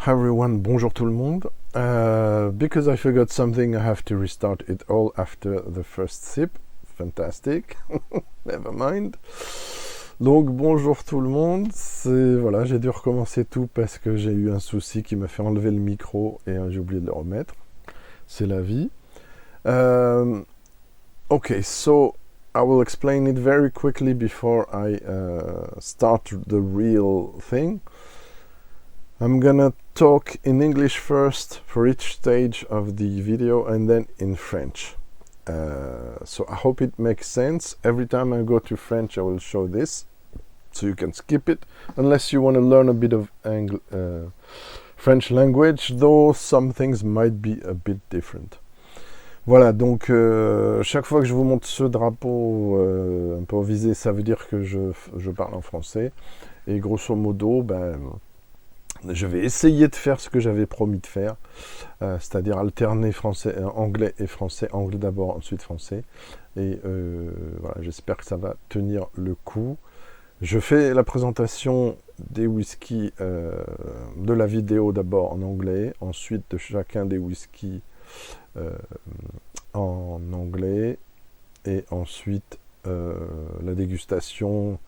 Hi everyone, bonjour tout le monde. Because I forgot something, I have to restart it all after the first sip. Fantastic. Never mind. Donc bonjour tout le monde. Voilà, j'ai dû recommencer tout parce que j'ai eu un souci qui m'a fait enlever le micro et j'ai oublié de le remettre. C'est la vie. Okay, so I will explain it very quickly before I start the real thing. I'm gonna talk in English first for each stage of the video and then in French. So I hope it makes sense. Every time I go to French I will show this, so you can skip it unless you want to learn a bit of French language, though some things might be a bit different. Voilà, donc chaque fois que je vous montre ce drapeau improvisé, ça veut dire que je parle en français. Et grosso modo, je vais essayer de faire ce que j'avais promis de faire, c'est-à-dire alterner français, anglais et français, anglais d'abord, ensuite français. Et voilà, j'espère que ça va tenir le coup. Je fais la présentation des whisky, de la vidéo d'abord en anglais, ensuite de chacun des whisky en anglais, et ensuite la dégustation,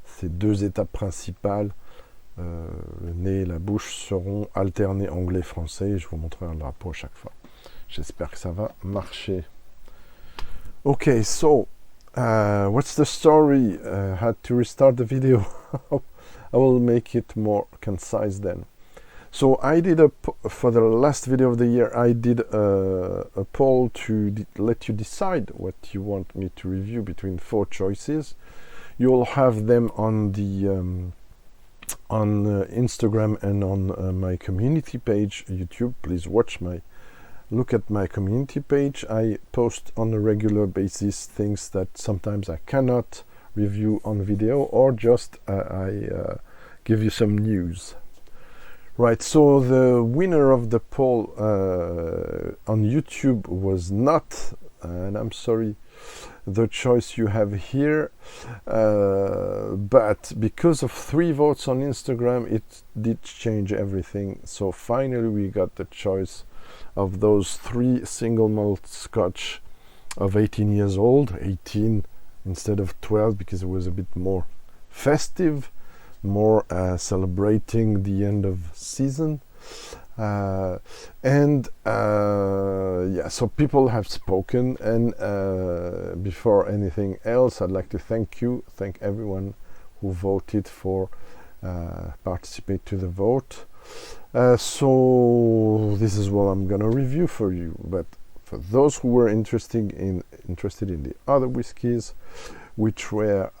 ces deux étapes principales. Le nez et la bouche seront alternés anglais-français et je vous montrerai un drapeau à chaque fois. J'espère que ça va marcher. Okay, so what's the story? Had to restart the video. I will make it more concise then. So I did for the last video of the year, I did a poll to let you decide what you want me to review between 4 choices. You'll have them on the on Instagram and on my community page, YouTube. Please look at my community page. I post on a regular basis things that sometimes I cannot review on video, or just I give you some news. Right, so the winner of the poll on YouTube was not, and I'm sorry, the choice you have here, but because of 3 votes on Instagram, it did change everything. So finally we got the choice of those 3 single malt Scotch of 18 years old, 18 instead of 12, because it was a bit more festive, more celebrating the end of season. Yeah, so people have spoken, and before anything else, I'd like to thank everyone who voted for participate to the vote. So this is what I'm gonna review for you, but for those who were interested in the other whiskies, which were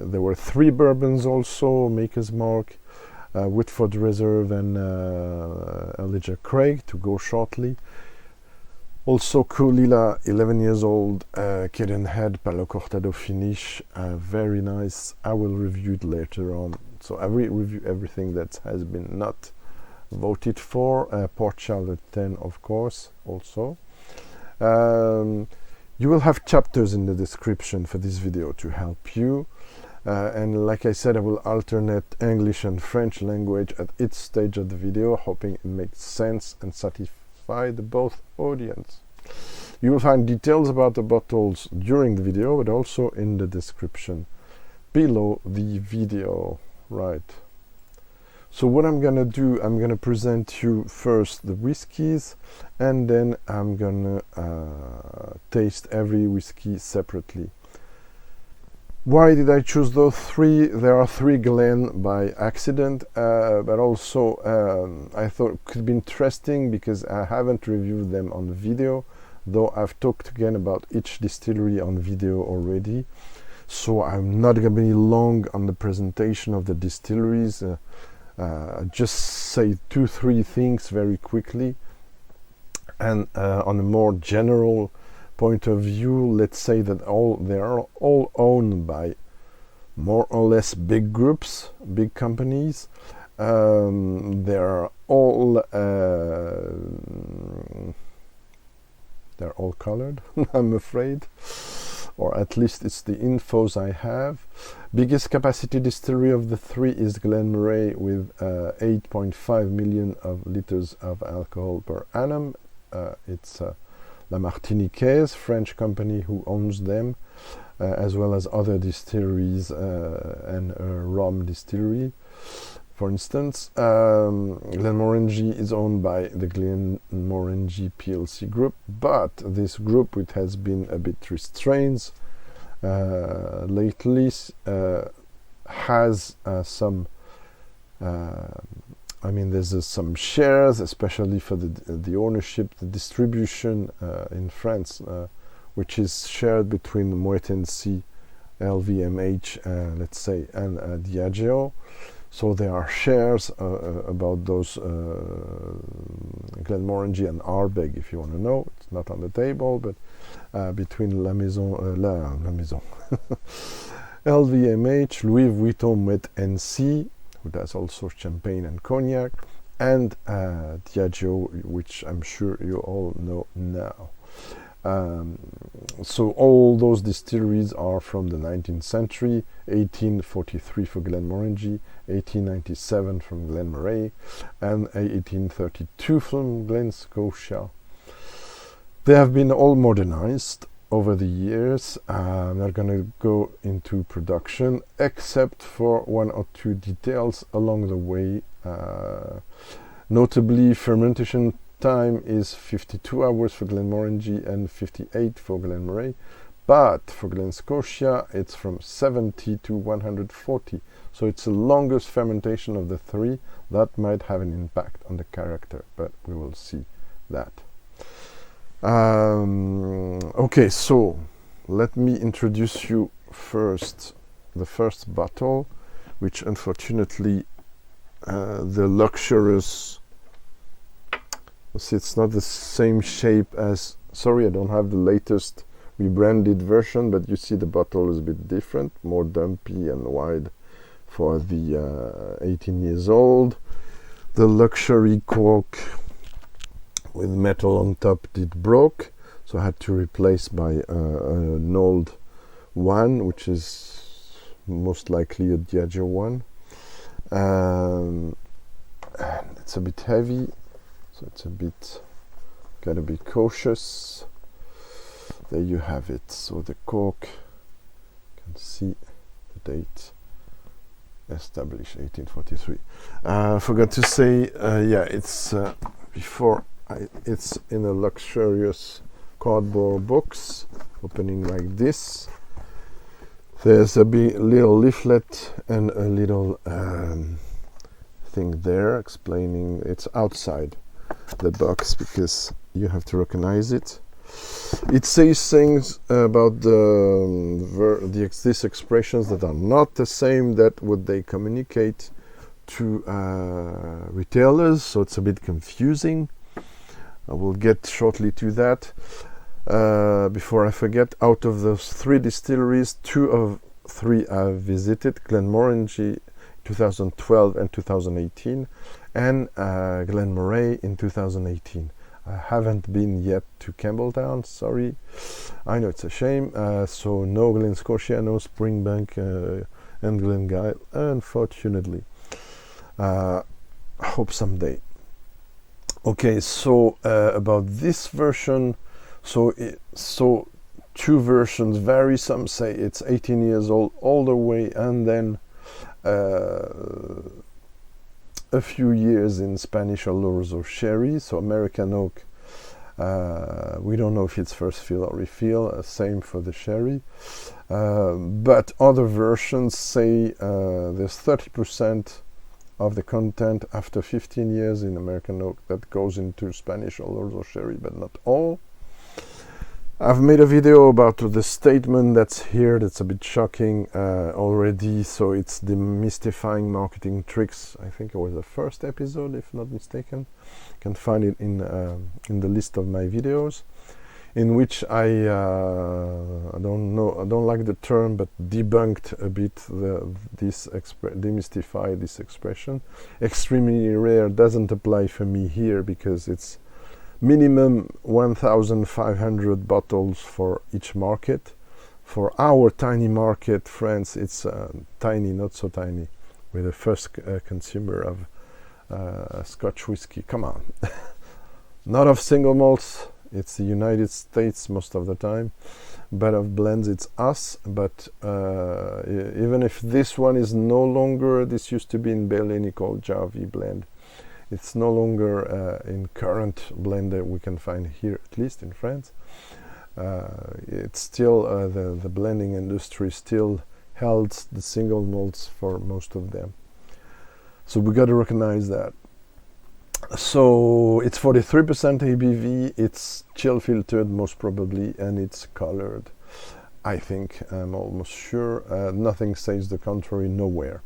there were 3 bourbons also, Maker's Mark, Whitford Reserve, and Elijah Craig to go shortly. Also Kulila, 11 years old, Kitten Head, Palo Cortado finish, very nice. I will review it later on. So I will review everything that has been not voted for. Port Charlotte 10, of course, also. You will have chapters in the description for this video to help you. And like I said, I will alternate English and French language at each stage of the video, hoping it makes sense and satisfy the both audience. You will find details about the bottles during the video, but also in the description below the video. Right. So what I'm gonna do, I'm gonna present you first the whiskies, and then I'm gonna taste every whiskey separately. Why did I choose those 3? There are 3 Glen by accident, but also I thought it could be interesting because I haven't reviewed them on video, though I've talked again about each distillery on video already. So I'm not going to be long on the presentation of the distilleries. Just say 2-3 things very quickly. And on a more general point of view, let's say that they are all owned by more or less big groups, big companies. They're all colored, I'm afraid. or at least it's the infos I have. Biggest capacity distillery of the three is Glen Moray with 8.5 million of liters of alcohol per annum. It's La Martiniquaise, French company who owns them, as well as other distilleries and rum distillery. For instance, Glenmorangie is owned by the Glenmorangie PLC group, but this group, which has been a bit restrained lately, has some there's some shares, especially for the ownership, the distribution in France, which is shared between Moet Hennessy, LVMH, let's say, and Diageo. So there are shares about those Glenmorangie and Ardbeg, if you want to know. It's not on the table, but between La Maison, LVMH, Louis Vuitton, Moet Hennessy, who does also champagne and cognac, and Diageo, which I'm sure you all know now. So all those distilleries are from the 19th century, 1843 for Glenmorangie, 1897 from Glen Moray, and 1832 from Glen Scotia. They have been all modernized over the years. I'm not going to go into production except for one or two details along the way. Notably, fermentation time is 52 hours for Glenmorangie and 58 for Glen Moray, but for Glen Scotia it's from 70 to 140, so it's the longest fermentation of the three. That might have an impact on the character, but we will see that. Okay, so let me introduce you first the first bottle, which unfortunately the luxurious, see, it's not the same shape as, sorry, I don't have the latest rebranded version, but you see the bottle is a bit different, more dumpy and wide for the 18 years old. The luxury cork with metal on top did broke, so I had to replace by an old one, which is most likely a Diageo one. And it's a bit heavy, so it's a bit, gotta be cautious. There you have it. So the cork, you can see the date, established 1843. Forgot to say, yeah, it's it's in a luxurious cardboard box, opening like this. There's a little leaflet and a little thing there explaining it's outside the box because you have to recognize it. It says things about these expressions that are not the same that what they communicate to retailers, so it's a bit confusing. I will get shortly to that. Before I forget, out of those three distilleries, 2 of 3 I've visited: Glenmorangie 2012 and 2018, and Glen Moray in 2018. I haven't been yet to Campbelltown, sorry. I know it's a shame. So no Glen Scotia, no Springbank and Bilingual, unfortunately. Hope someday. Okay, so about this version, so 2 versions vary. Some say it's 18 years old all the way, and then a few years in Spanish Oloroso or sherry. So American oak, we don't know if it's first fill or refill, same for the sherry. But other versions say there's 30% of the content after 15 years in American oak that goes into Spanish Oloroso sherry, but not all. I've made a video about the statement that's here that's a bit shocking already, so it's demystifying marketing tricks. I think it was the first episode, if not mistaken. You can find it in the list of my videos, in which I don't like the term, but debunked a bit demystify this expression. Extremely rare doesn't apply for me here because it's minimum 1,500 bottles for each market. for our tiny market, France, it's tiny, not so tiny. We're the first consumer of Scotch whiskey. Come on. Not of single malts, it's the United States most of the time, but of blends it's us. But even if this one is no longer, this used to be in Berlin called Jarvie blend, it's no longer in current blend that we can find here, at least in France. It's still the blending industry still held the single malts for most of them, so we got to recognize that. So it's 43% ABV, it's chill filtered most probably, and it's colored. I think, I'm almost sure. Nothing says the contrary nowhere.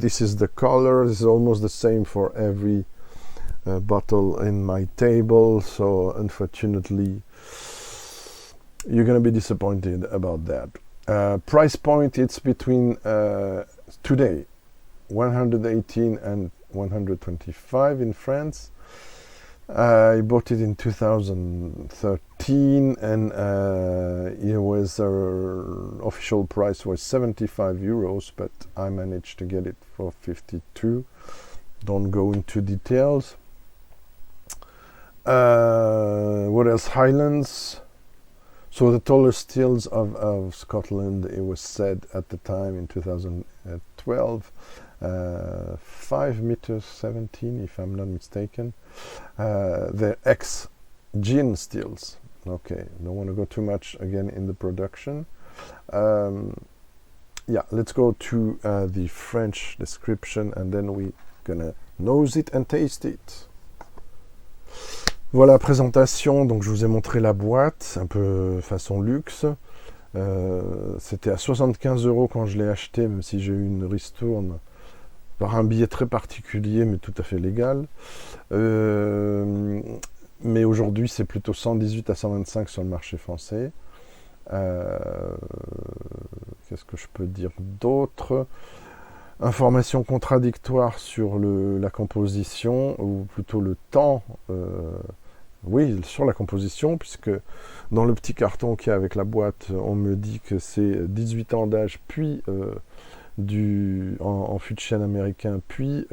This is the color. This is almost the same for every bottle in my table, so unfortunately you're gonna be disappointed about that. Price point, it's between today 118 and 125 in France. I bought it in 2013, and it was official price was 75 euros, but I managed to get it for 52. Don't go into details. What else? Highlands. So the tallest stills of Scotland, it was said at the time in 2012, 5 meters 17, if I'm not mistaken. The ex-gin stills. Okay, don't want to go too much again in the production. Yeah, let's go to the French description, and then we're gonna nose it and taste it. Voilà, présentation. Donc je vous ai montré la boîte, un peu façon luxe. C'était à 75 € quand je l'ai acheté, même si j'ai eu une ristourne par un billet très particulier, mais tout à fait légal. Mais aujourd'hui, c'est plutôt 118 à 125 sur le marché français. Qu'est-ce que je peux dire d'autre? Informations contradictoires sur la composition, ou plutôt le temps. Oui, sur la composition, puisque dans le petit carton qu'il y a avec la boîte, on me dit que c'est 18 ans d'âge, puis en fût de chêne américain, puis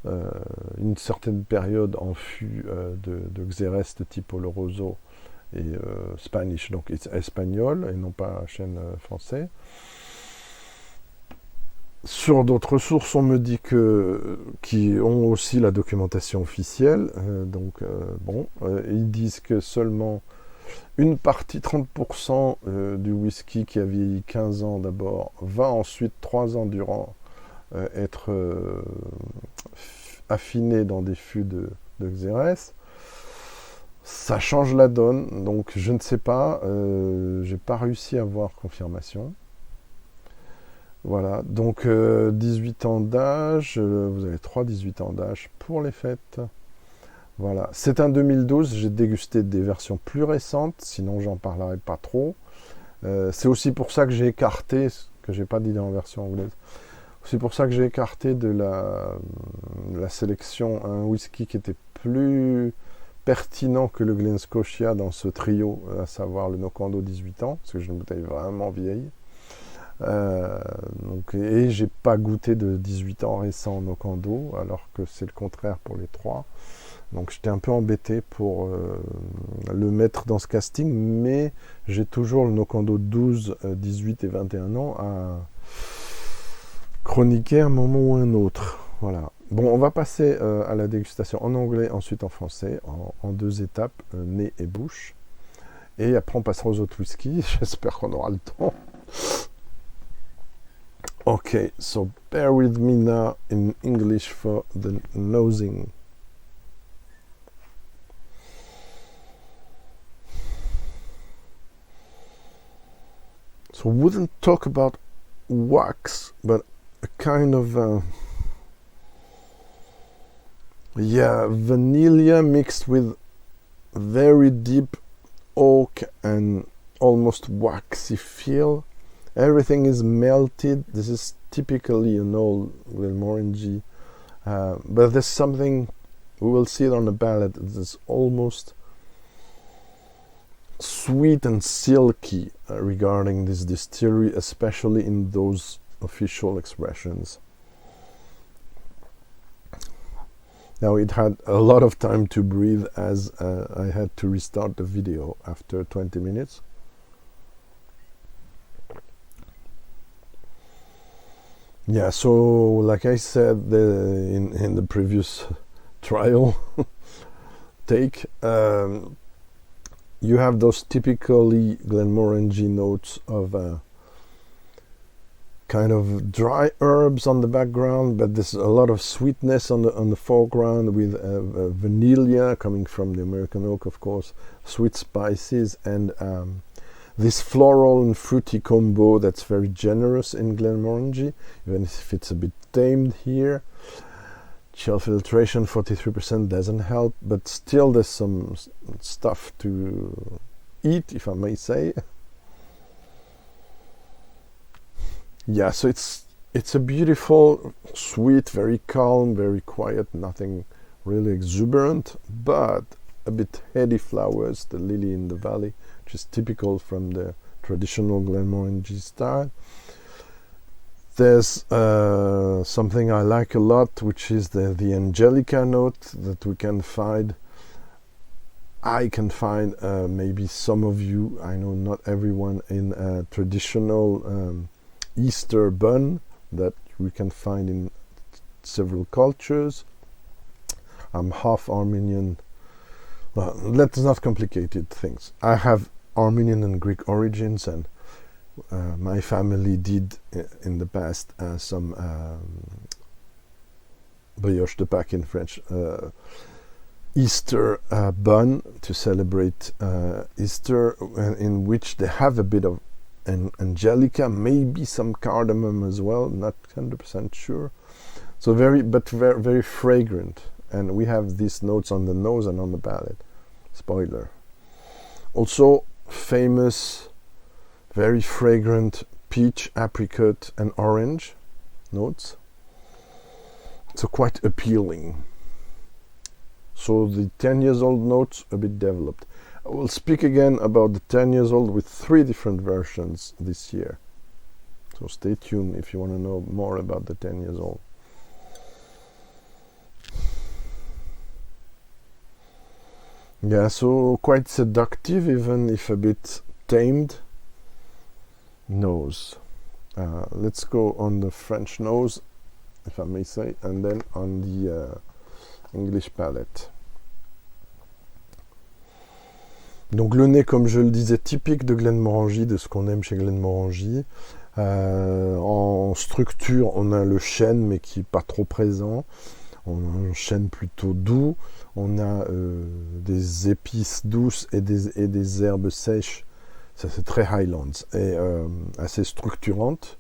une certaine période en fût de Xérès de type Oloroso et Spanish, donc espagnol et non pas chêne français. Sur d'autres sources, on me dit qui ont aussi la documentation officielle. Ils disent que seulement une partie, 30% du whisky qui a vieilli 15 ans d'abord, va ensuite 3 ans durant être affiné dans des fûts de Xérès. Ça change la donne, donc je ne sais pas, j'ai pas réussi à avoir confirmation. Voilà, donc 18 ans d'âge, vous avez 18 ans d'âge pour les fêtes. Voilà, c'est un 2012, j'ai dégusté des versions plus récentes, sinon j'en parlerai pas trop. C'est aussi pour ça que j'ai écarté, ce que j'ai pas dit dans la version anglaise, c'est pour ça que j'ai écarté de la sélection un whisky qui était plus pertinent que le Glen Scotia dans ce trio, à savoir le Nocando 18 ans, parce que j'ai une bouteille vraiment vieille. Et j'ai pas goûté de 18 ans récent Nocando, alors que c'est le contraire pour les trois. Donc j'étais un peu embêté pour le mettre dans ce casting, mais j'ai toujours le Nocando 12, 18 et 21 ans à chroniquer un moment ou un autre. Voilà. Bon, on va passer à la dégustation en anglais, ensuite en français, en 2 étapes, nez et bouche. Et après on passera aux autres whisky, j'espère qu'on aura le temps. Okay, so bear with me now in English for the nosing. So we wouldn't talk about wax, but a kind of vanilla mixed with very deep oak and almost waxy feel. Everything is melted. This is typically an old Glenmorangie, but there's something, we will see it on the palate, there's almost sweet and silky regarding this distillery, especially in those official expressions. Now it had a lot of time to breathe, as I had to restart the video after 20 minutes. Yeah, so like I said in the previous trial take, you have those typically Glenmorangie notes of kind of dry herbs on the background, but there's a lot of sweetness on the foreground, with vanilla coming from the American oak, of course, sweet spices, and this floral and fruity combo that's very generous in Glenmorangie, even if it's a bit tamed here. Chill filtration 43% doesn't help, but still there's some stuff to eat, if I may say. Yeah, so it's a beautiful, sweet, very calm, very quiet, nothing really exuberant, but a bit heady flowers, the lily in the valley, which is typical from the traditional Glenmorangie style. There's something I like a lot, which is the Angelica note that we can find. I can find, maybe some of you, I know not everyone, in a traditional Easter bun that we can find in several cultures. I'm half Armenian. Well, let's not complicate things. I have Armenian and Greek origins, and my family did in the past some brioche de Pâques in French, Easter bun to celebrate Easter, in which they have a bit of Angelica, maybe some cardamom as well, not 100% sure. So very fragrant, and we have these notes on the nose and on the palate. Spoiler. Also famous, very fragrant peach, apricot, and orange notes. So quite appealing. So the 10 years old notes a bit developed. I will speak again about the 10 years old with 3 different versions this year. So stay tuned if you want to know more about the 10 years old. Yeah, so quite seductive, even if a bit tamed nose. Let's go on the French nose, if I may say, and then on the English palate. Donc le nez, comme je le disais, typique de Glenmorangie, de ce qu'on aime chez Glenmorangie. En structure, on a le chêne, mais qui n'est pas trop présent. On a un chêne plutôt doux. On a des épices douces et des herbes sèches. Ça, c'est très Highlands et assez structurante.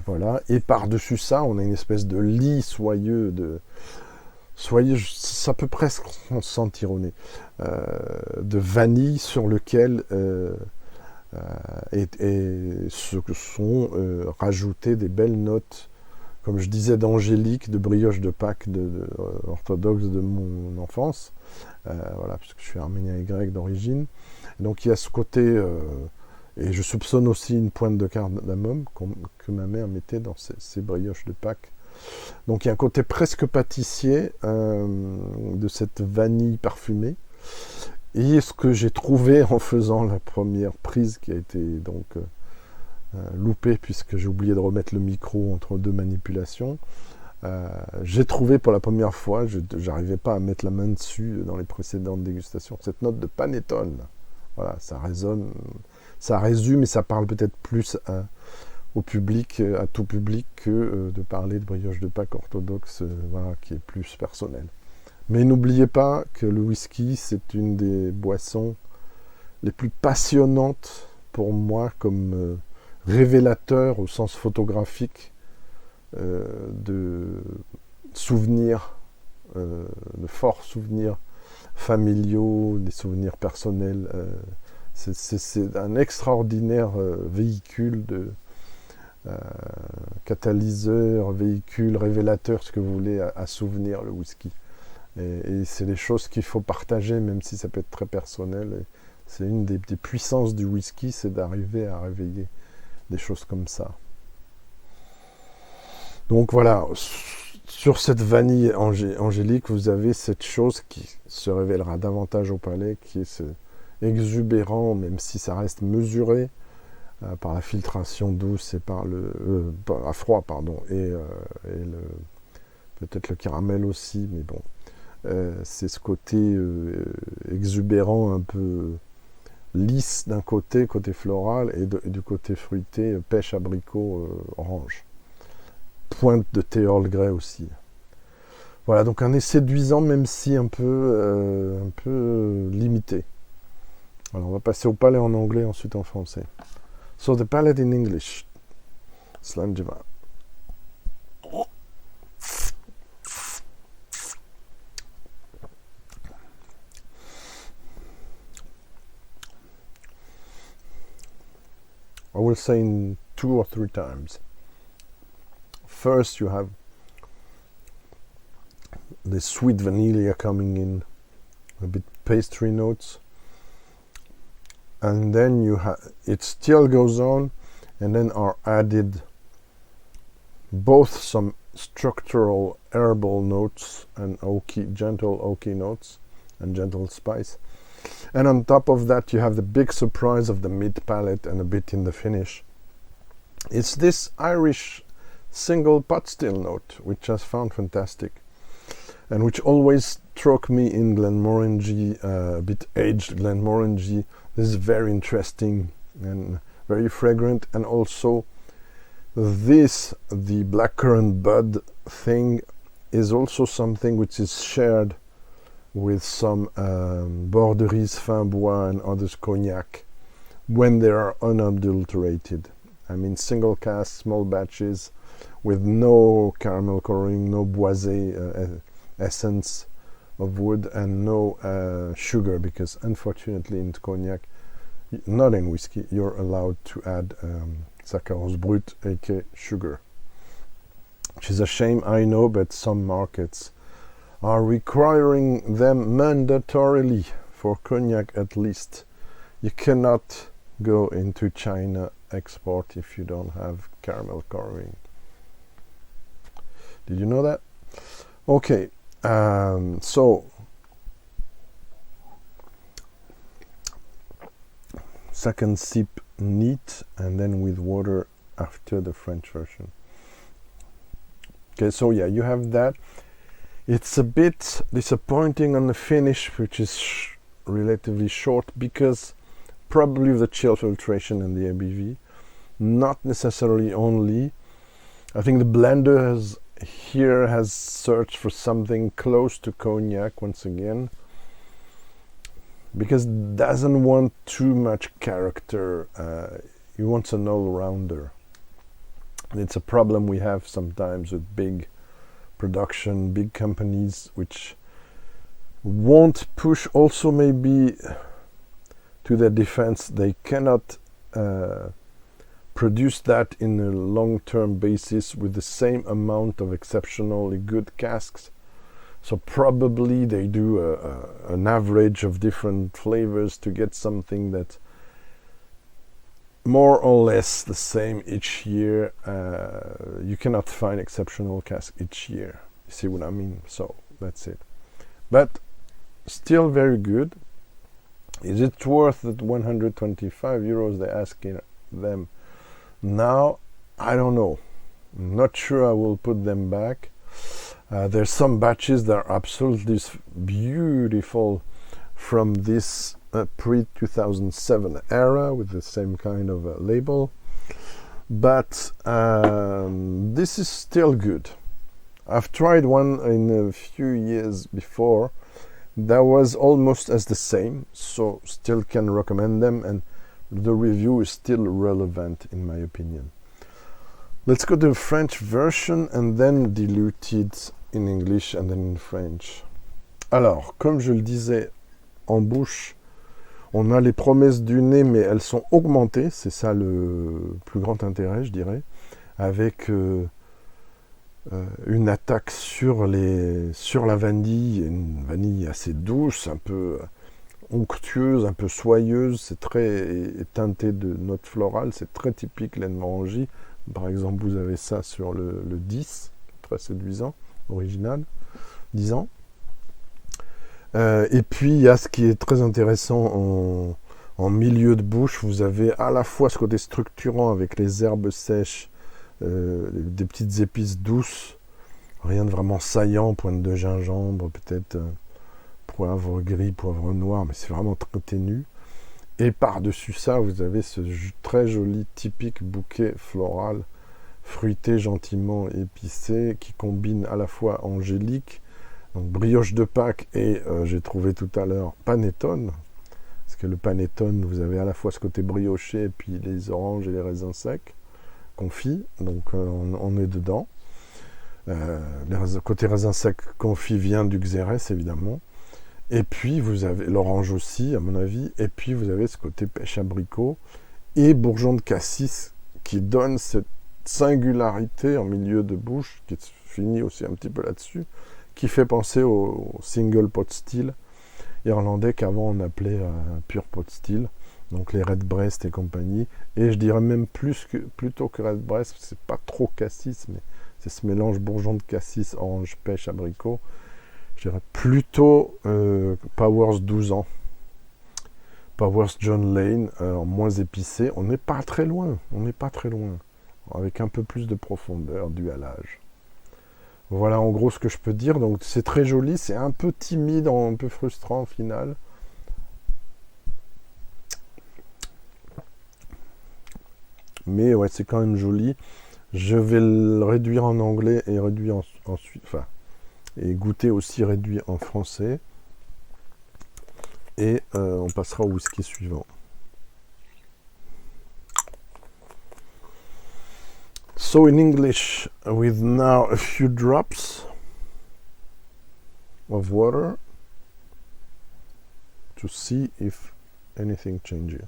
Voilà. Et par-dessus ça, on a une espèce de lit soyeux, ça peut presque sentir au nez, de vanille sur lequel ce que sont rajoutées des belles notes, comme je disais, d'angélique, de brioche de Pâques orthodoxe de mon enfance, voilà, puisque je suis arménien et grec d'origine. Donc il y a ce côté, et je soupçonne aussi une pointe de cardamome que ma mère mettait dans ces brioches de Pâques. Donc il y a un côté presque pâtissier de cette vanille parfumée. Et ce que j'ai trouvé en faisant la première prise, qui a été donc loupée puisque j'ai oublié de remettre le micro entre 2 manipulations, j'ai trouvé pour la première fois, je n'arrivais pas à mettre la main dessus dans les précédentes dégustations, cette note de panettone. Voilà, ça résonne, ça résume et ça parle peut-être plus au public, à tout public, que de parler de brioche de Pâques orthodoxe, voilà, qui est plus personnel. Mais n'oubliez pas que le whisky, c'est une des boissons les plus passionnantes pour moi, comme révélateur au sens photographique de souvenirs, de forts souvenirs familiaux, des souvenirs personnels. C'est un extraordinaire véhicule de catalyseur, véhicule, révélateur, ce que vous voulez, à souvenirs, le whisky. Et c'est des choses qu'il faut partager, même si ça peut être très personnel. Et C'est une des puissances du whisky, c'est d'arriver à réveiller des choses comme ça. Donc voilà, sur cette vanille angélique, vous avez cette chose qui se révélera davantage au palais, qui est exubérant, même si ça reste mesuré par la filtration douce et par à froid, pardon, et peut-être le caramel aussi, mais bon, c'est ce côté exubérant, un peu lisse d'un côté floral, et du côté fruité, pêche, abricot, orange. Pointe de thé Earl Grey aussi. Voilà, donc un nez séduisant, même si un peu limité. Alors on va passer au palais en anglais, ensuite en français. So the palate in English. Slanjima. I will say in 2 or 3 times. First, you have the sweet vanilla coming in, a bit pastry notes, and then it still goes on, and then are added both some structural herbal notes and gentle oaky notes and gentle spice. And on top of that, you have the big surprise of the mid palate and a bit in the finish. It's this Irish single pot still note, which I found fantastic, and which always struck me in Glenmorangie, a bit aged Glenmorangie. This is very interesting and very fragrant, and also the blackcurrant bud thing is also something which is shared with some Borderies, Fin Bois, and others cognac when they are unadulterated. I mean, single cask, small batches, with no caramel coloring, no boisé essence of wood, and no sugar, because unfortunately in cognac, not in whiskey, you're allowed to add saccharose brut, aka sugar. Which is a shame, I know, but some markets are requiring them mandatorily, for cognac at least. You cannot go into China export if you don't have caramel coloring. Did you know that? Okay, so second sip neat, and then with water after the French version. Okay, so yeah, you have that. It's a bit disappointing on the finish, which is relatively short, because probably the chill filtration and the ABV, not necessarily only. I think the blender has searched for something close to cognac once again, because it doesn't want too much character. It wants an all-rounder. It's a problem we have sometimes with big production, big companies, which won't push. Also, maybe to their defense, they cannot produce that in a long-term basis with the same amount of exceptionally good casks. So probably they do an average of different flavors to get something that's more or less the same each year. You cannot find exceptional cask each year. You see what I mean? So that's it. But still very good. Is it worth the 125 euros they're asking them now? I don't know. I'm not sure I will put them back. There's some batches that are absolutely beautiful from this pre-2007 era with the same kind of label, but this is still good. I've tried one in a few years before that was almost as the same, so still can recommend them, and the review is still relevant in my opinion. Let's go to the French version and then diluted in English and then in French. Alors, comme je le disais, en bouche, on a les promesses du nez, mais elles sont augmentées, c'est ça le plus grand intérêt, je dirais, avec une attaque sur la vanille, une vanille assez douce, un peu onctueuse, un peu soyeuse, c'est très teinté de notes florales, c'est très typique Glenmorangie. Par exemple, vous avez ça sur le 10, très séduisant, original, 10 ans. Et puis, il y a ce qui est très intéressant en milieu de bouche, vous avez à la fois ce côté structurant avec les herbes sèches, des petites épices douces, rien de vraiment saillant, pointe de gingembre, peut-être poivre gris, poivre noir, mais c'est vraiment très ténu. Et par-dessus ça, vous avez ce très joli, typique bouquet floral, fruité, gentiment épicé, qui combine à la fois angélique, donc brioche de Pâques, et j'ai trouvé tout à l'heure panettone, parce que le panettone, vous avez à la fois ce côté brioché, et puis les oranges et les raisins secs, confits, donc on est dedans. Le côté raisin sec confit vient du xérès, évidemment. Et puis, vous avez l'orange aussi, à mon avis. Et puis, vous avez ce côté pêche abricot et bourgeon de cassis qui donne cette singularité en milieu de bouche, qui finit aussi un petit peu là-dessus, qui fait penser au single pot still irlandais qu'avant on appelait pure pot still. Donc les Redbreast et compagnie. Et je dirais même plutôt que Redbreast, c'est pas trop cassis, mais c'est ce mélange bourgeon de cassis, orange, pêche, abricot. Je dirais plutôt Powers 12 ans. Powers John Lane, moins épicé. On n'est pas très loin. Avec un peu plus de profondeur dû à l'âge. Voilà en gros ce que je peux dire. Donc c'est très joli, c'est un peu timide, un peu frustrant au final. Mais ouais, c'est quand même joli. Je vais le réduire en anglais et réduire ensuite, et goûter aussi réduit en français. Et on passera au whisky suivant. So in English, with now a few drops of water to see if anything changes.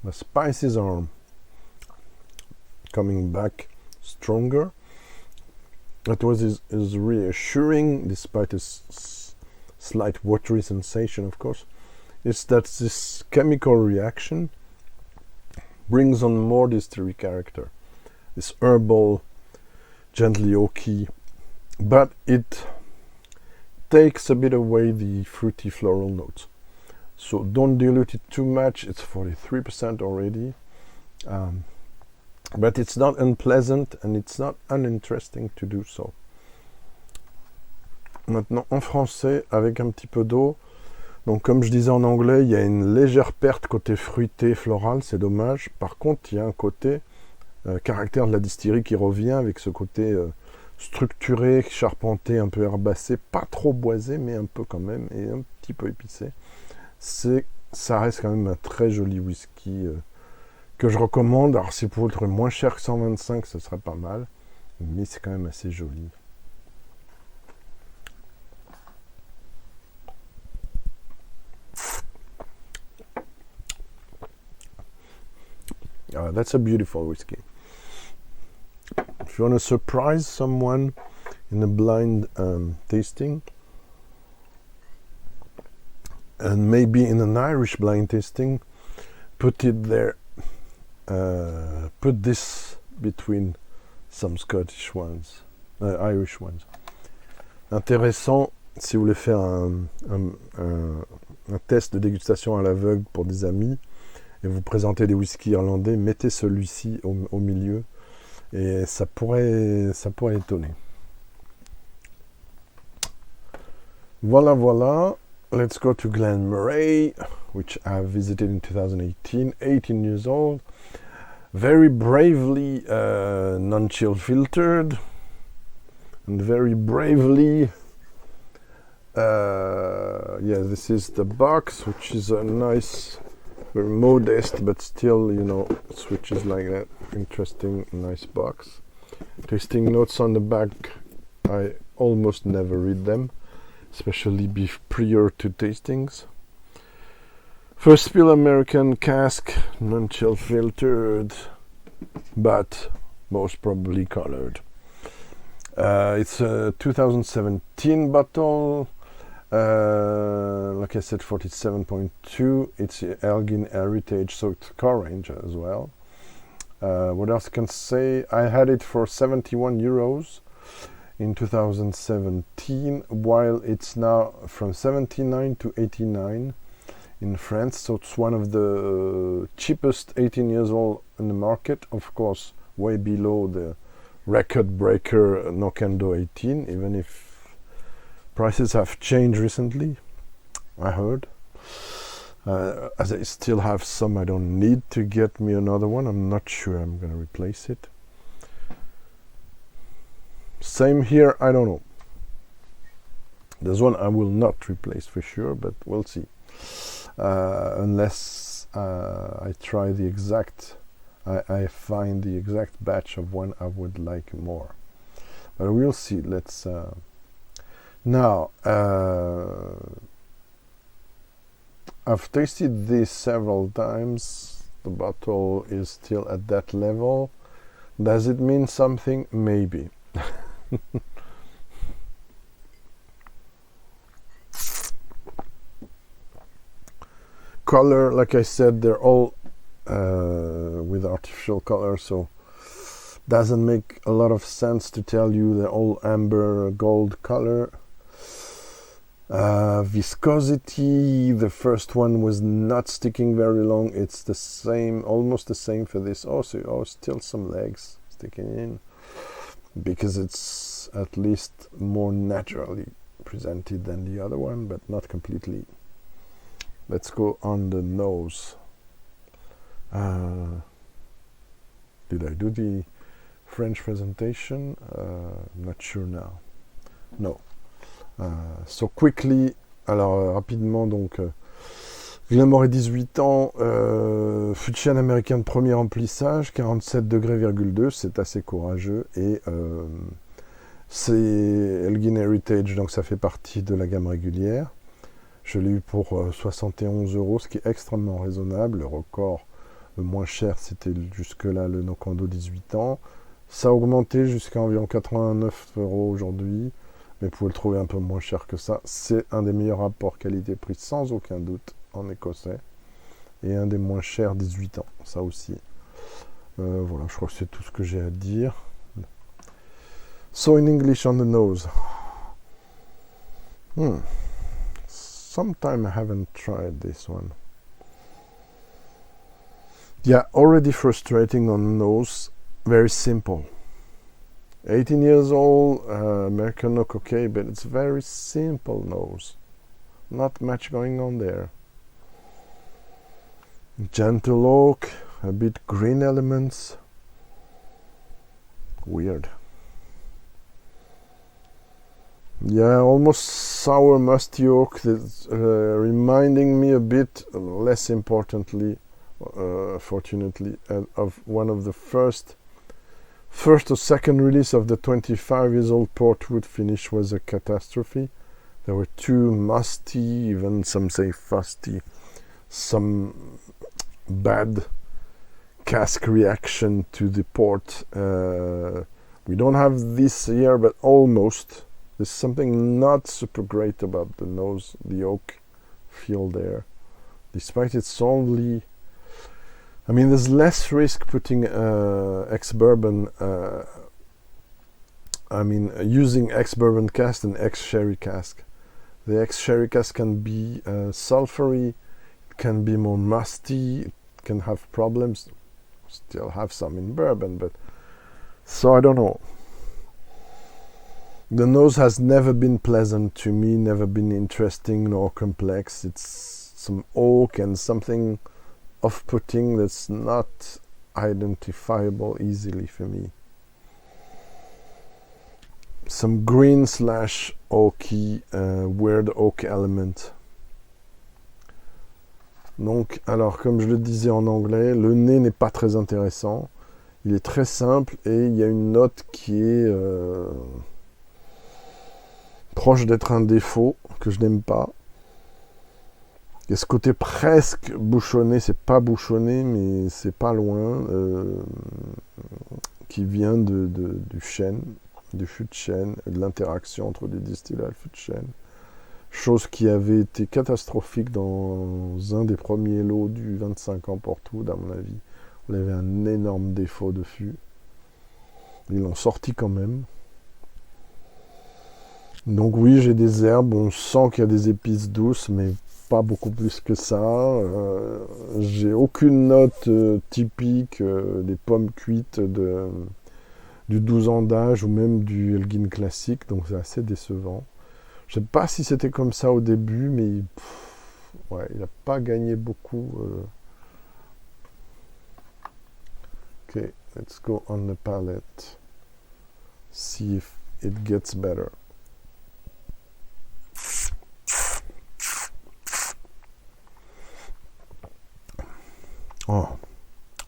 The spices are coming back stronger. That is reassuring, despite a slight watery sensation, of course. Is that this chemical reaction brings on more distillery character. This herbal, gently oaky, but it takes a bit away the fruity floral notes. So don't dilute it too much, it's 43% already. But it's not unpleasant and it's not uninteresting to do so. Maintenant en français, avec un petit peu d'eau. Donc comme je disais en anglais, il y a une légère perte côté fruité, floral, c'est dommage. Par contre, il y a un côté caractère de la distillerie qui revient avec ce côté structuré, charpenté, un peu herbacé, pas trop boisé, mais un peu quand même, et un petit peu épicé. Ça reste quand même un très joli whisky que je recommande. Alors si vous pouvez le trouver moins cher que 125, ce serait pas mal, mais c'est quand même assez joli. That's a beautiful whiskey. If you want to surprise someone in a blind tasting, and maybe in an Irish blind tasting, put it there, put this between some Scottish ones, Irish ones. Intéressant, si vous voulez faire un test de dégustation à l'aveugle pour des amis, et vous présentez des whiskies irlandais, mettez celui-ci au milieu, et ça pourrait étonner. Voilà. Let's go to Glen Moray, which I visited in 2018, 18 years old. Very bravely non-chill filtered, and very bravely, this is the box, which is a nice, very modest, but still, switches like that. Interesting, nice box. Tasting notes on the back, I almost never read them, especially prior to tastings. First fill American cask, non-chill filtered, but most probably colored. It's a 2017 bottle. Like I said, 47.2. It's Elgin Heritage, so it's car range as well. What else can I say? I had it for 71 euros in 2017, while it's now from 79 to 89 in France. So it's one of the cheapest 18 years old in the market. Of course, way below the record breaker Nocando 18, even if prices have changed recently, I heard. As I still have some, I don't need to get me another one. I'm not sure I'm going to replace it. Same here, I don't know. There's one I will not replace for sure, but we'll see. Unless I try the exact, I find the exact batch of one I would like more. But we'll see. Let's now. I've tasted this several times. The bottle is still at that level. Does it mean something? Maybe. Color, like I said, they're all with artificial color, so doesn't make a lot of sense to tell you they're all amber gold color. Viscosity, the first one was not sticking very long. It's the same, almost the same for this. Still some legs sticking in, because it's at least more naturally presented than the other one, but not completely. Let's go on the nose. Did I do the French presentation? I'm not sure now. No. So quickly, alors rapidement, donc Glen Moray 18 ans, fût de chêne américain de premier remplissage, 47 degrés,2, c'est assez courageux, et c'est Elgin Heritage, donc ça fait partie de la gamme régulière. Je l'ai eu pour 71 €, ce qui est extrêmement raisonnable. Le record le moins cher, c'était jusque-là le Nocando 18 ans. Ça a augmenté jusqu'à environ 89 € aujourd'hui, mais vous pouvez le trouver un peu moins cher que ça. C'est un des meilleurs rapports qualité-prix, sans aucun doute, en écossais. Et un des moins chers 18 ans, ça aussi. Voilà, je crois que c'est tout ce que j'ai à dire. So in English on the nose. Sometime I haven't tried this one. Yeah, already frustrating on the nose. Very simple. 18 years old, American oak, okay, but it's very simple nose. Not much going on there. Gentle oak, a bit green elements. Weird. Yeah, almost sour musty oak, that's reminding me a bit, less importantly, fortunately, of one of the first or second release of the 25 years old portwood finish was a catastrophe. There were too musty, even some say fusty, some bad cask reaction to the port. We don't have this here, but almost. There's something not super great about the nose, the oak feel there. Despite it's only, I mean, there's less risk putting ex-bourbon, using ex-bourbon cask than ex-sherry cask. The ex-sherry cask can be sulfury, can be more musty, can have problems, still have some in bourbon, but, so I don't know. The nose has never been pleasant to me, never been interesting nor complex. It's some oak and something off-putting that's not identifiable easily for me. Some green / oaky, weird oak element. Donc, alors, comme je le disais en anglais, le nez n'est pas très intéressant. Il est très simple et il y a une note qui est proche d'être un défaut, que je n'aime pas. y a ce côté presque bouchonné, c'est pas bouchonné, mais c'est pas loin, qui vient du chêne, du fût de chêne, de l'interaction entre du distillé et le fût de chêne. Chose qui avait été catastrophique dans un des premiers lots du 25 ans Portwood, à mon avis. On avait un énorme défaut de fût. Ils l'ont sorti quand même. Donc oui, j'ai des herbes, on sent qu'il y a des épices douces, mais pas beaucoup plus que ça. J'ai aucune note typique des pommes cuites du 12 ans d'âge ou même du Elgin classique, donc c'est assez décevant. Je ne sais pas si c'était comme ça au début, mais ouais, il n'a pas gagné beaucoup. Ok, let's go on the palate. See if it gets better. Oh,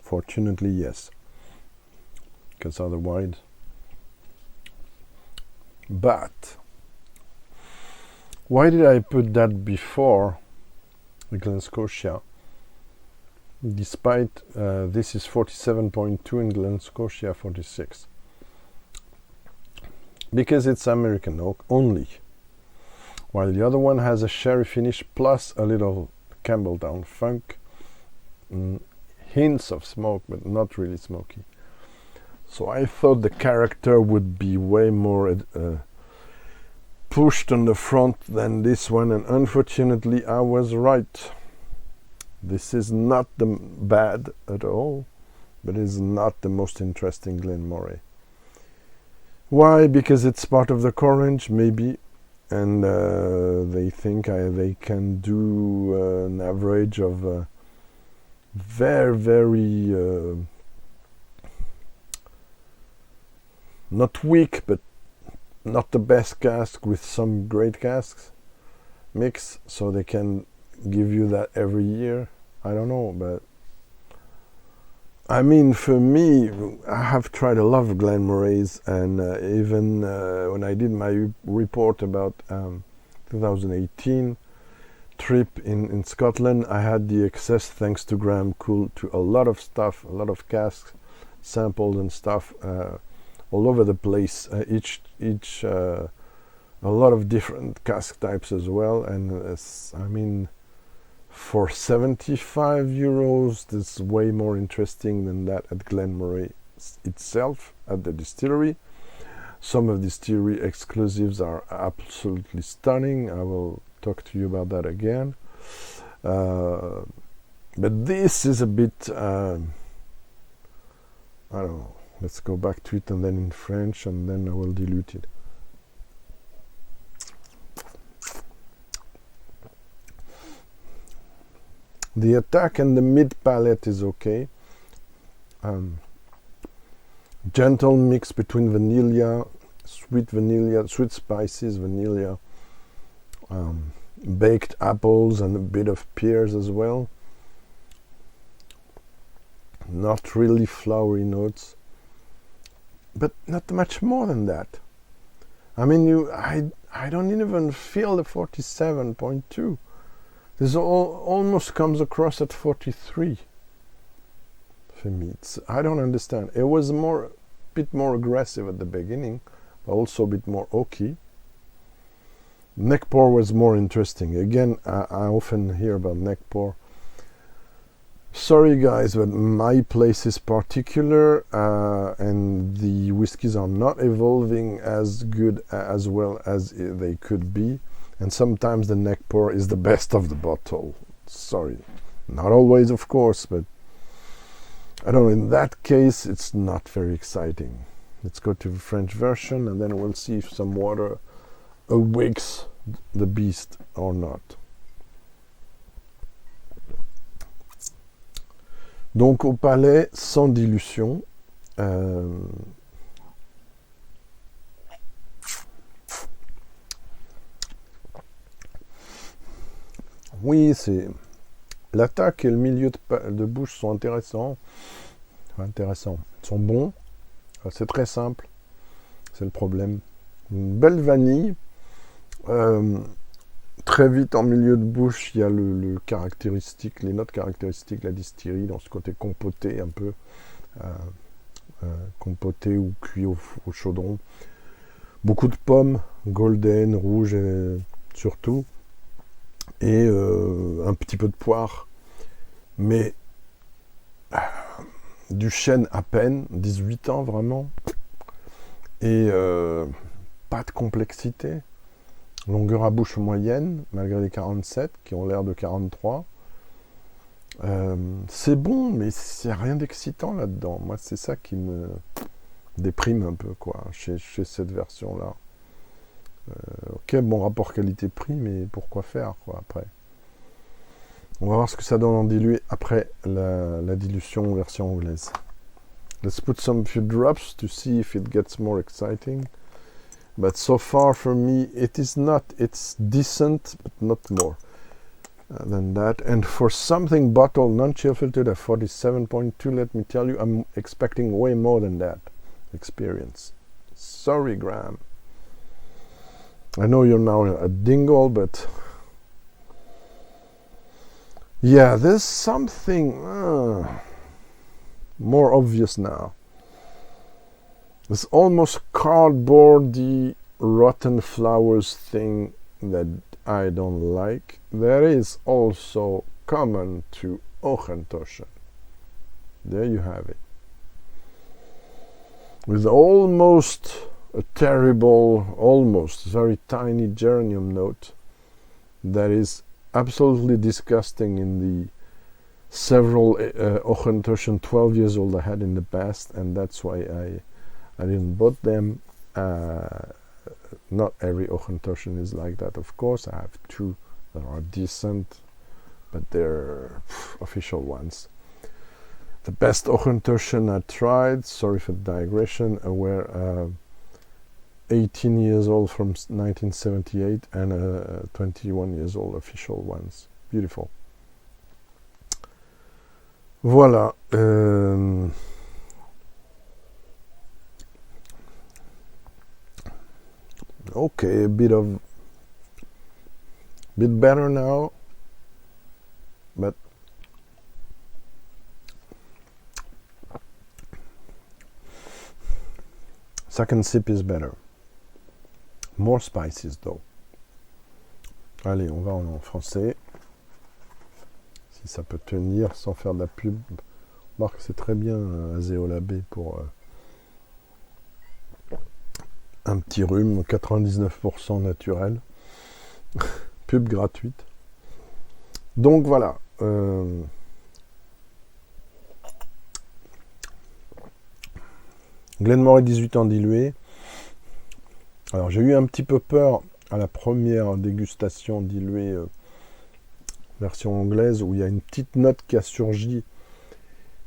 fortunately, yes. Because otherwise. But why did I put that before the Glen Scotia? Despite this is 47.2 in Glen Scotia 46. Because it's American oak only. While the other one has a sherry finish plus a little Campbelltown funk. Hints of smoke, but not really smoky. So I thought the character would be way more pushed on the front than this one, and unfortunately I was right. This is not bad at all, but it's not the most interesting Glen Moray. Why? Because it's part of the core range, maybe, and they think they can do an average of very not weak, but not the best cask with some great casks mix, so they can give you that every year. I don't know, but I mean, for me, I have tried a lot of Glen Morays, and even when I did my report about 2018 trip in Scotland, I had the access, thanks to Graham Cool, to a lot of stuff, a lot of casks, samples and stuff all over the place, a lot of different cask types as well. And I mean, for 75 euros, this is way more interesting than that at Glen Moray itself, at the distillery. Some of the distillery exclusives are absolutely stunning. I will talk to you about that again. But this is a bit, I don't know. Let's go back to it and then in French, and then I will dilute it. The attack and the mid palate is okay. Gentle mix between vanilla, sweet spices, vanilla, baked apples, and a bit of pears as well. Not really flowery notes, but not much more than that. I mean, I don't even feel the 47.2. This almost comes across at 43 for me. I don't understand. It was a bit more aggressive at the beginning, but also a bit more oaky. Neck pour was more interesting. Again, I often hear about neck pour. Sorry guys, but my place is particular, and the whiskies are not evolving as good as well as they could be, and sometimes the neck pour is the best of the bottle. Sorry, not always, of course, but I don't know, in that case it's not very exciting. Let's go to the French version, and then we'll see if some water awakes the beast or not. Donc au palais, sans dilution. Oui, c'est l'attaque et le milieu de bouche sont intéressants. Ils sont bons. C'est très simple. C'est le problème. Une belle vanille. très vite en milieu de bouche, il y a le caractéristique, les notes caractéristiques de la distillerie, dans ce côté compoté un peu, compoté ou cuit au chaudron. Beaucoup de pommes, golden, rouge surtout, et un petit peu de poire, mais du chêne à peine, 18 ans vraiment, et pas de complexité. Longueur à bouche moyenne, malgré les 47 qui ont l'air de 43. C'est bon, mais il n'y a rien d'excitant là-dedans. Moi, c'est ça qui me déprime un peu, quoi, chez cette version-là. Ok, bon rapport qualité-prix, mais pourquoi faire, quoi, après? On va voir ce que ça donne en dilué après la dilution version anglaise. Let's put some few drops to see if it gets more exciting. But so far for me, it is not. It's decent, but not more than that. And for something bottled, non-chill filtered at 47.2, let me tell you, I'm expecting way more than that experience. Sorry, Graham. I know you're now a dingle, but yeah, there's something more obvious now. This almost cardboardy, rotten flowers thing that I don't like. That is also common to Ochentoschen. There you have it. With almost a terrible, almost very tiny geranium note that is absolutely disgusting in the several Ochentoschen 12 years old I had in the past, and that's why I didn't bought them. Not every Ochentoschen is like that, of course. I have two that are decent, but they're official ones. The best Ochentoschen I tried, sorry for the digression, were 18 years old from 1978 and 21 years old official ones. Beautiful. Voilà. Okay, a bit better now, but second sip is better. More spices though. Allez, on va en français. Si ça peut tenir sans faire de la pub. Marc, c'est très bien Azéolabé pour un petit rhume, 99% naturel. Pub gratuite. Donc voilà. Glen Moray 18 ans dilué. Alors j'ai eu un petit peu peur à la première dégustation diluée version anglaise où il y a une petite note qui a surgi,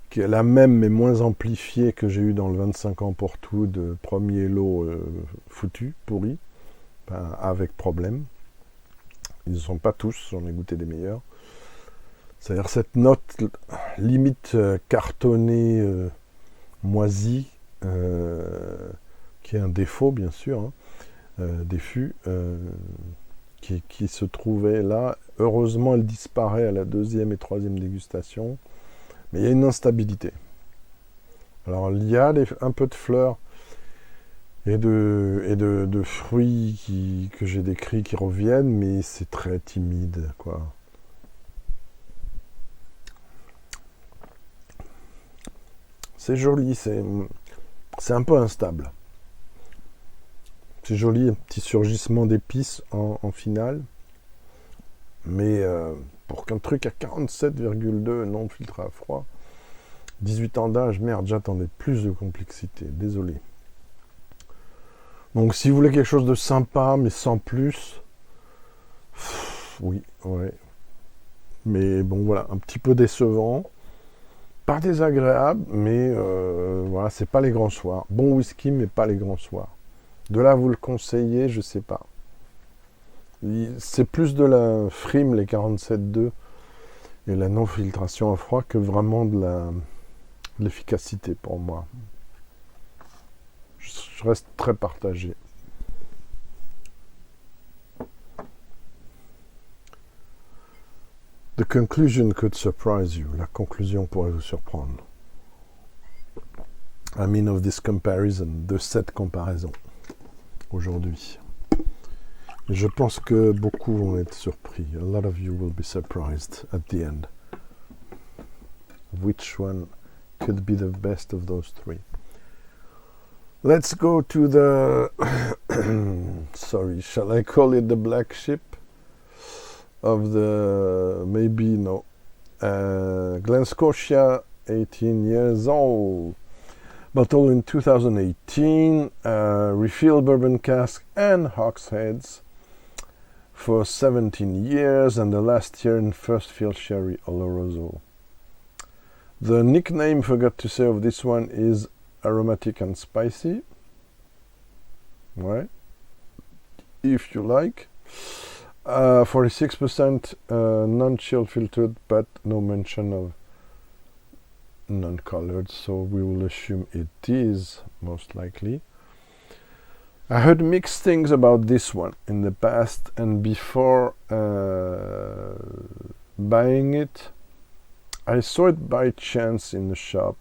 qui est la même mais moins amplifiée que j'ai eu dans le 25 ans pour tout de premier lot foutu, pourri, avec problème. Ils ne sont pas tous, j'en ai goûté des meilleurs. C'est-à-dire cette note limite cartonnée, moisie, qui est un défaut bien sûr, hein, des fûts, qui se trouvait là. Heureusement, elle disparaît à la deuxième et troisième dégustation, mais il y a une instabilité. Alors il y a un peu de fleurs et de fruits que j'ai décrits qui reviennent, mais c'est très timide, quoi. C'est joli, c'est un peu instable. C'est joli, un petit surgissement d'épices en finale. Mais pour qu'un truc à 47,2 non filtré à froid, 18 ans d'âge, merde, j'attendais plus de complexité, désolé. Donc si vous voulez quelque chose de sympa, mais sans plus, oui, ouais. Mais bon, voilà, un petit peu décevant. Pas désagréable, mais voilà, c'est pas les grands soirs. Bon whisky, mais pas les grands soirs. De là, vous le conseillez, je sais pas. C'est plus de la frime, les 47,2 et la non-filtration à froid, que vraiment de l'efficacité pour moi. Je reste très partagé. The conclusion could surprise you. La conclusion pourrait vous surprendre. I mean of this comparison, de cette comparaison, aujourd'hui. Je pense que beaucoup vont être surpris. A lot of you will be surprised at the end. Which one could be the best of those three? Let's go to the, sorry, shall I call it the black sheep of the, maybe no, Glen Scotia, 18 years old, bottled in 2018, refill bourbon cask and hogsheads for 17 years, and the last year in first fill sherry Oloroso. The nickname, forgot to say, of this one is aromatic and spicy. Right? If you like. 46% non-chill filtered, but no mention of non-colored, so we will assume it is, most likely. I heard mixed things about this one in the past, and before buying it, I saw it by chance in the shop.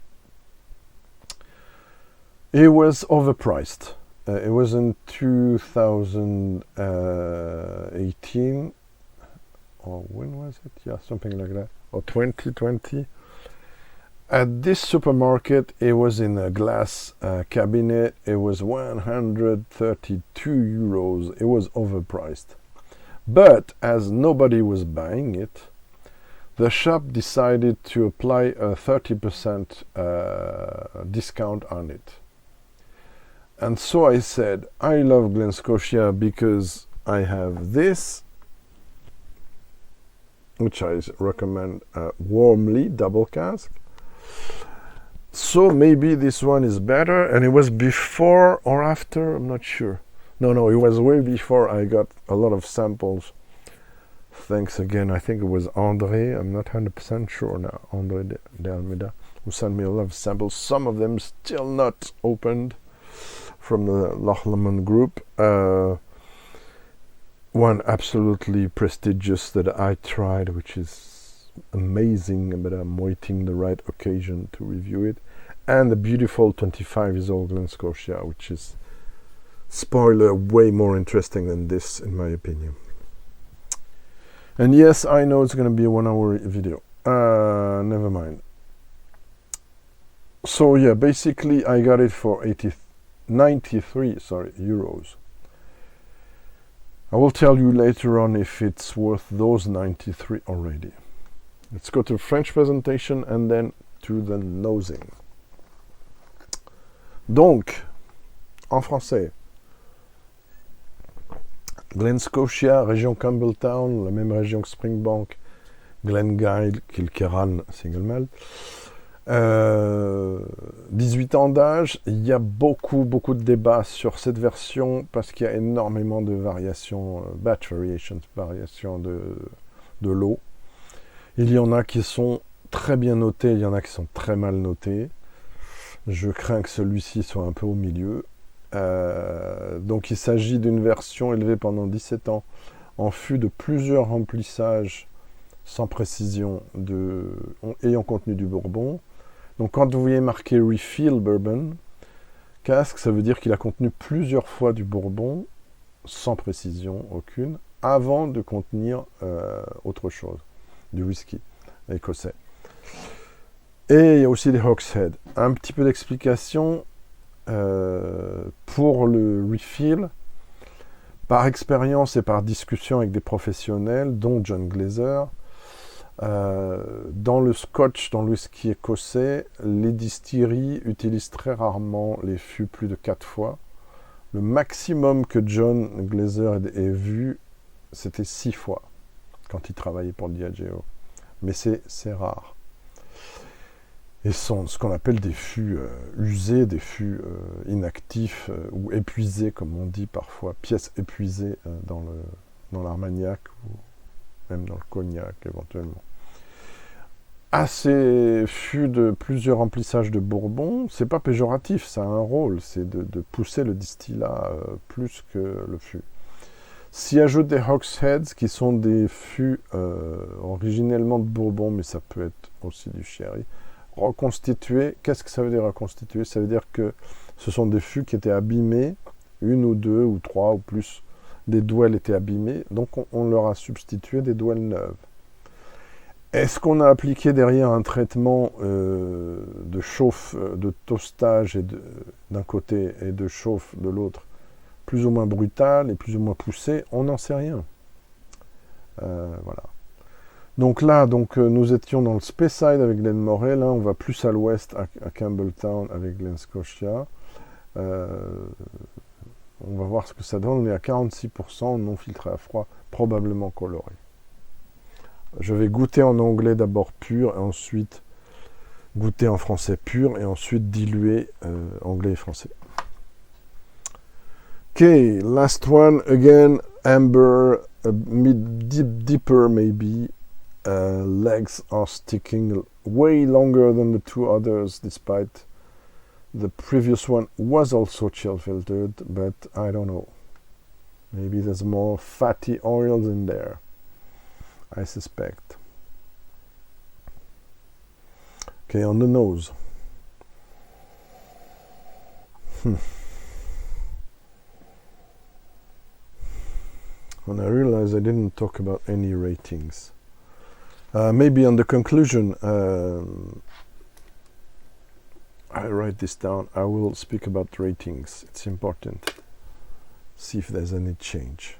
It was overpriced. It was in 2018, or when was it? Yeah, something like that, or 2020. At this supermarket, it was in a glass cabinet. It was 132 euros. It was overpriced. But as nobody was buying it, the shop decided to apply a 30% discount on it. And so I said, I love Glen Scotia because I have this, which I recommend warmly, double cask. So maybe this one is better, and it was before or after, I'm not sure. No, it was way before I got a lot of samples. Thanks again, I think it was André, I'm not 100% sure now, André de Almeida, who sent me a lot of samples, some of them still not opened, from the Loch Lomond group. One absolutely prestigious that I tried, which is amazing, but I'm waiting the right occasion to review it. And the beautiful 25 years old Glen Scotia, which is, spoiler, way more interesting than this, in my opinion. And yes, I know it's going to be a 1 hour video. Never mind. So yeah, basically I got it for 93 euros. I will tell you later on if it's worth those 93 already. Let's go to the French presentation and then to the nosing. Donc, en français, Glen Scotia, région Campbelltown, la même région que Springbank, Glengyle, Kilkerran, Single Malt. 18 ans d'âge, il y a beaucoup de débats sur cette version parce qu'il y a énormément de variations, batch variations, variations de l'eau. Il y en a qui sont très bien notés, il y en a qui sont très mal notés. Je crains que celui-ci soit un peu au milieu. Donc il s'agit d'une version élevée pendant 17 ans en fût de plusieurs remplissages sans précision ayant contenu du bourbon. Donc quand vous voyez marqué refill bourbon cask, ça veut dire qu'il a contenu plusieurs fois du bourbon sans précision aucune avant de contenir autre chose, du whisky écossais. Et il y a aussi des hogsheads. Un petit peu d'explication pour le refill. Par expérience et par discussion avec des professionnels, dont John Glaser, dans le scotch, dans le whisky écossais, les distilleries utilisent très rarement les fûts plus de 4 fois. Le maximum que John Glaser ait vu, c'était 6 fois, quand il travaillait pour Diageo. Mais c'est rare. Et sont ce qu'on appelle des fûts usés, des fûts inactifs ou épuisés, comme on dit parfois, pièces épuisées dans l'armagnac ou même dans le cognac éventuellement. À ces fûts de plusieurs remplissages de bourbon, c'est pas péjoratif, ça a un rôle, c'est de pousser le distillat plus que le fût. S'y ajoute des hogsheads qui sont des fûts originellement de Bourbon, mais ça peut être aussi du sherry. Reconstitués, qu'est-ce que ça veut dire reconstituer? Ça veut dire que ce sont des fûts qui étaient abîmés, une ou deux ou trois ou plus des douelles étaient abîmées, donc on leur a substitué des douelles neuves. Est-ce qu'on a appliqué derrière un traitement de chauffe, de toastage d'un côté et de chauffe de l'autre, plus ou moins brutal et plus ou moins poussé? On n'en sait rien. Voilà. Donc là, nous étions dans le Speyside avec Glen Moray. Là, on va plus à l'ouest, à Campbelltown avec Glen Scotia. On va voir ce que ça donne. On est à 46% non filtré à froid, probablement coloré. Je vais goûter en anglais d'abord pur, et ensuite goûter en français pur, et ensuite diluer anglais et français. Okay, last one again, amber, deeper maybe. Legs are sticking way longer than the two others, despite the previous one was also chill filtered, but I don't know. Maybe there's more fatty oils in there, I suspect. Okay, on the nose. When I realized I didn't talk about any ratings. Maybe on the conclusion, I write this down. I will speak about ratings. It's important. See if there's any change.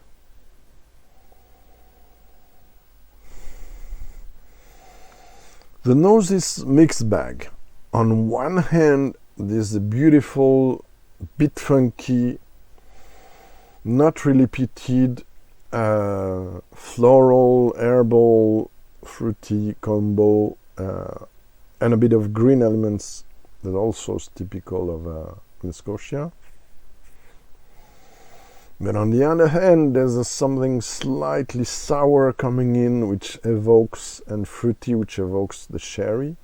The nose is mixed bag. On one hand, there's a beautiful, bit funky, not really peated, floral, herbal, fruity combo, and a bit of green elements that also is typical of Glen Scotia. But on the other hand, there's something slightly sour coming in, which evokes, and fruity, which evokes the sherry,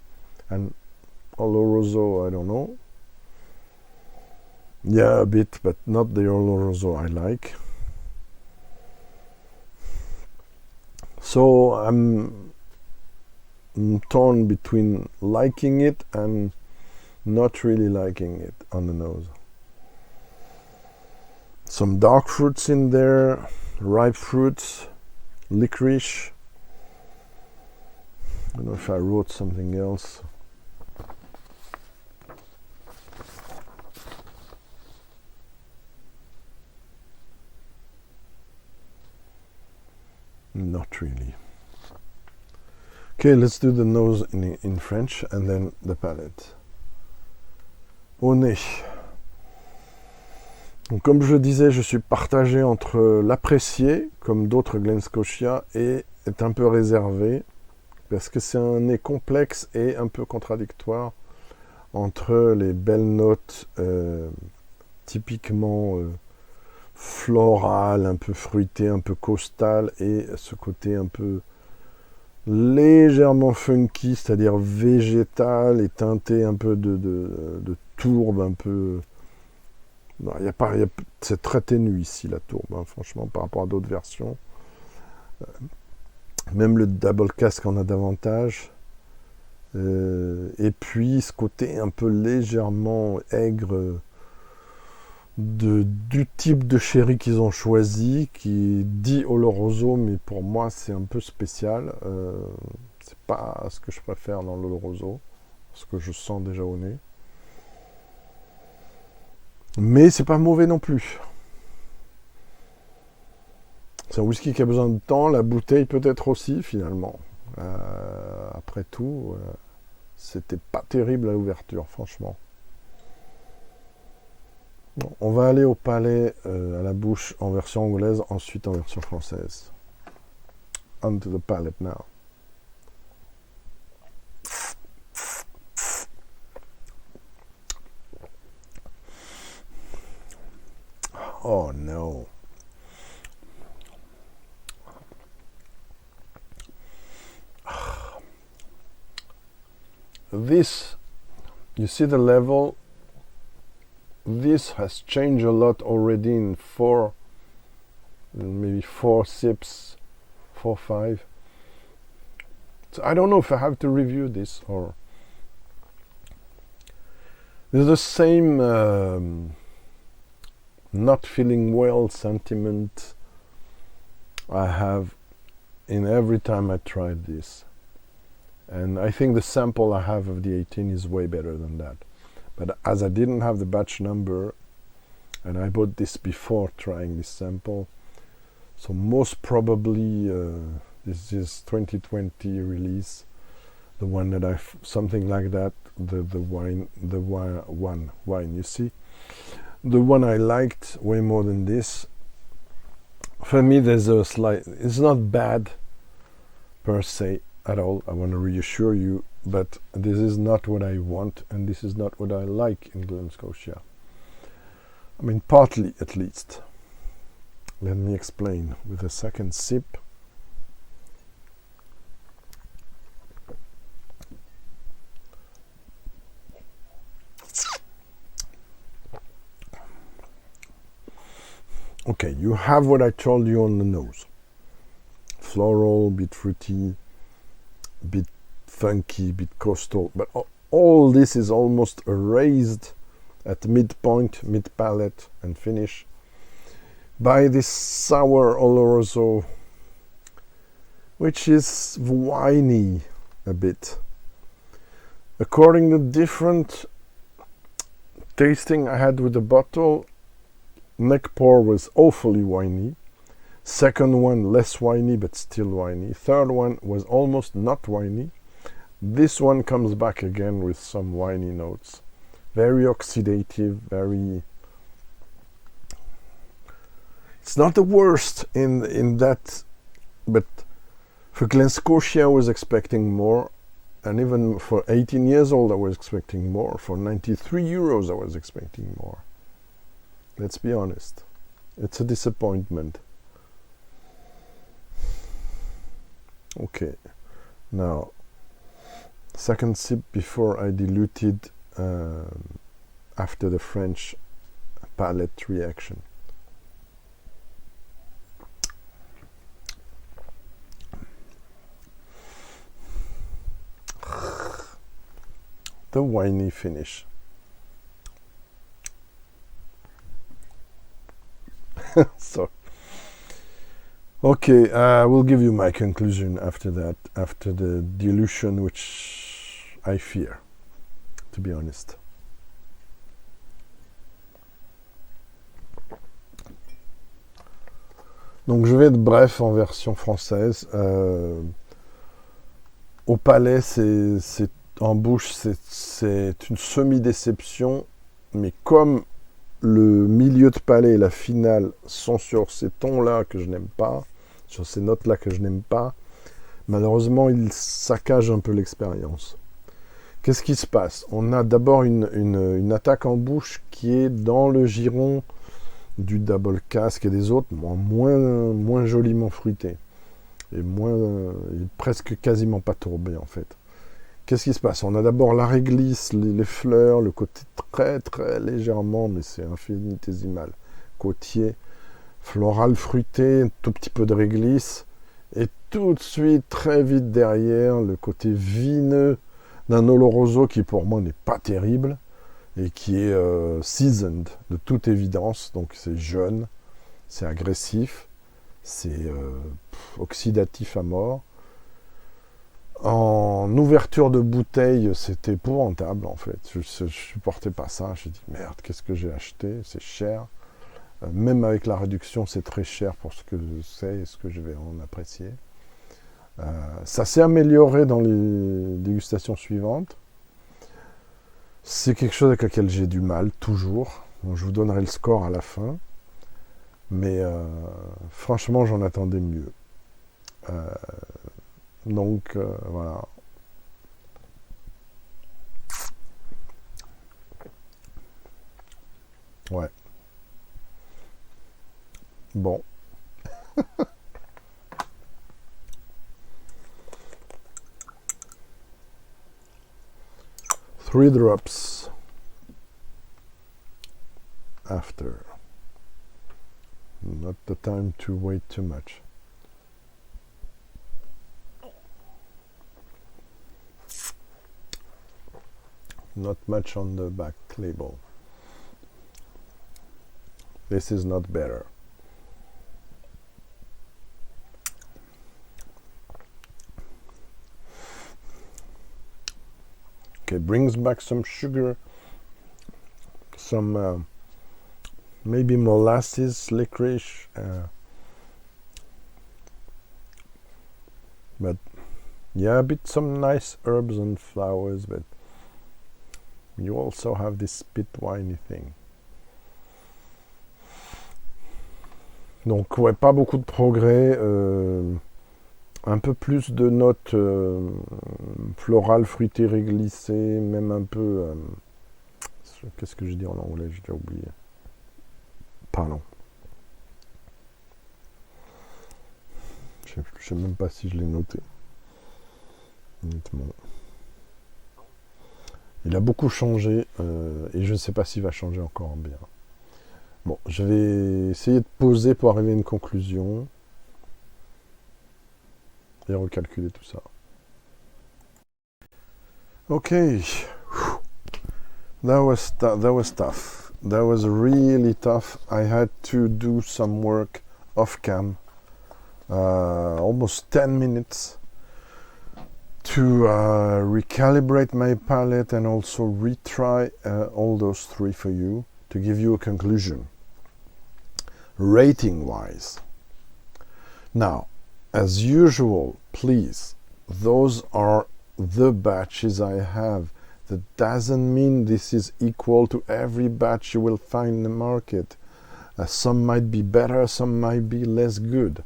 and Oloroso, I don't know. Yeah, a bit, but not the Oloroso I like. So I'm torn between liking it and not really liking it on the nose. Some dark fruits in there, ripe fruits, licorice. I don't know if I wrote something else. Not really. Okay, let's do the nose in French and then the palate. Au nez. Donc, comme je disais, je suis partagé entre l'apprécier, comme d'autres Glen Scotia, et est un peu réservé, parce que c'est un nez complexe et un peu contradictoire entre les belles notes typiquement florales, un peu fruitées, un peu costales, et ce côté un peu légèrement funky, c'est-à-dire végétal et teinté un peu de tourbe, un peu... c'est très ténu ici la tourbe, hein, franchement, par rapport à d'autres versions. Même le double cask en a davantage. Et puis ce côté un peu légèrement aigre du type de sherry qu'ils ont choisi, qui dit Oloroso, mais pour moi c'est un peu spécial. C'est pas ce que je préfère dans l'Oloroso, ce que je sens déjà au nez. Mais c'est pas mauvais non plus. C'est un whisky qui a besoin de temps, la bouteille peut-être aussi finalement. Après tout, c'était pas terrible à l'ouverture, franchement. Bon, on va aller au palais, à la bouche en version anglaise, ensuite en version française. On to the palate now. Oh no. This, you see the level, this has changed a lot already in 4 maybe 4 sips, 4, 5. So I don't know if I have to review this or... There's the same not feeling well sentiment I have in every time I tried this. And I think the sample I have of the 18 is way better than that. But as I didn't have the batch number, and I bought this before trying this sample, so most probably this is 2020 release, the one that I've, something like that, the wine, you see, the one I liked way more than this. For me, there's a slight, it's not bad per se at all, I want to reassure you, but this is not what I want, and this is not what I like in Glen Scotia. I mean, partly at least. Let me explain with a second sip. Okay, you have what I told you on the nose. Floral, bit fruity, bit funky, bit coastal, but all this is almost erased at midpoint, mid-palate and finish by this sour Oloroso, which is winey a bit. According to different tasting I had with the bottle, neck pour was awfully winey. Second one less winey but still winey. Third one was almost not winey. This one comes back again with some winey notes. Very oxidative, very... It's not the worst in that, but for Glen Scotia I was expecting more, and even for 18 years old I was expecting more. For 93 euros I was expecting more. Let's be honest. It's a disappointment. Okay, now second sip before I diluted after the French palate reaction. The winey finish. So, okay, I will give you my conclusion after that, after the dilution, which I fear, to be honest. Donc je vais être bref en version française. Au palais, c'est en bouche, c'est une semi-déception, mais comme le milieu de palais et la finale sont sur ces tons-là que je n'aime pas, sur ces notes-là que je n'aime pas, malheureusement, ils saccagent un peu l'expérience. Qu'est-ce qui se passe? On a d'abord une attaque en bouche qui est dans le giron du double cask et des autres, moins joliment fruité, et presque quasiment pas tourbé en fait. Qu'est-ce qui se passe? On a d'abord la réglisse, les fleurs, le côté très très légèrement, mais c'est infinitésimal, côtier, floral fruité, un tout petit peu de réglisse, et tout de suite, très vite derrière, le côté vineux d'un Oloroso qui pour moi n'est pas terrible, et qui est seasoned de toute évidence, donc c'est jeune, c'est agressif, c'est oxydatif à mort. En ouverture de bouteille, c'était épouvantable en fait. Je supportais pas ça. J'ai dit merde, qu'est-ce que j'ai acheté? C'est cher. Même avec la réduction, c'est très cher pour ce que c'est et ce que je vais en apprécier. Ça s'est amélioré dans les dégustations suivantes. C'est quelque chose avec lequel j'ai du mal, toujours. Donc, je vous donnerai le score à la fin. Mais franchement, j'en attendais mieux. Donc, voilà. Ouais. Bon. 3 drops after. not the time to wait too much. Not much on the back label. This is not better. Okay, brings back some sugar, some maybe molasses, licorice, but yeah, a bit some nice herbs and flowers, but you also have this spit winey thing. Donc ouais, pas beaucoup de progrès, un peu plus de notes florales, fruitées, réglissées, même un peu... qu'est-ce que je dis en anglais? J'ai déjà oublié. Pardon. Je ne sais même pas si je l'ai noté. Honnêtement. Il a beaucoup changé et je ne sais pas s'il va changer encore bien. Bon, je vais essayer de poser pour arriver à une conclusion et recalculer tout ça. Okay, that was tough. That was really tough. I had to do some work off cam, almost 10 minutes to recalibrate my palette and also retry all those three for you to give you a conclusion, rating wise. Now, as usual, please, those are the batches I have. That doesn't mean this is equal to every batch you will find in the market. Some might be better, some might be less good.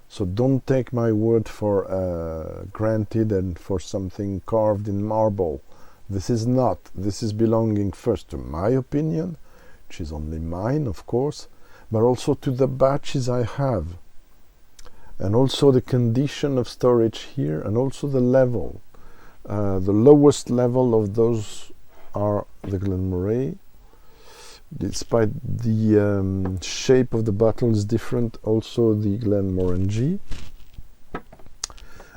So don't take my word for granted and for something carved in marble. This is not. This is belonging first to my opinion, which is only mine, of course, but also to the batches I have. And also the condition of storage here, and also the level. The lowest level of those are the Glen Moray. Despite the shape of the bottle is different, also the Glenmorangie.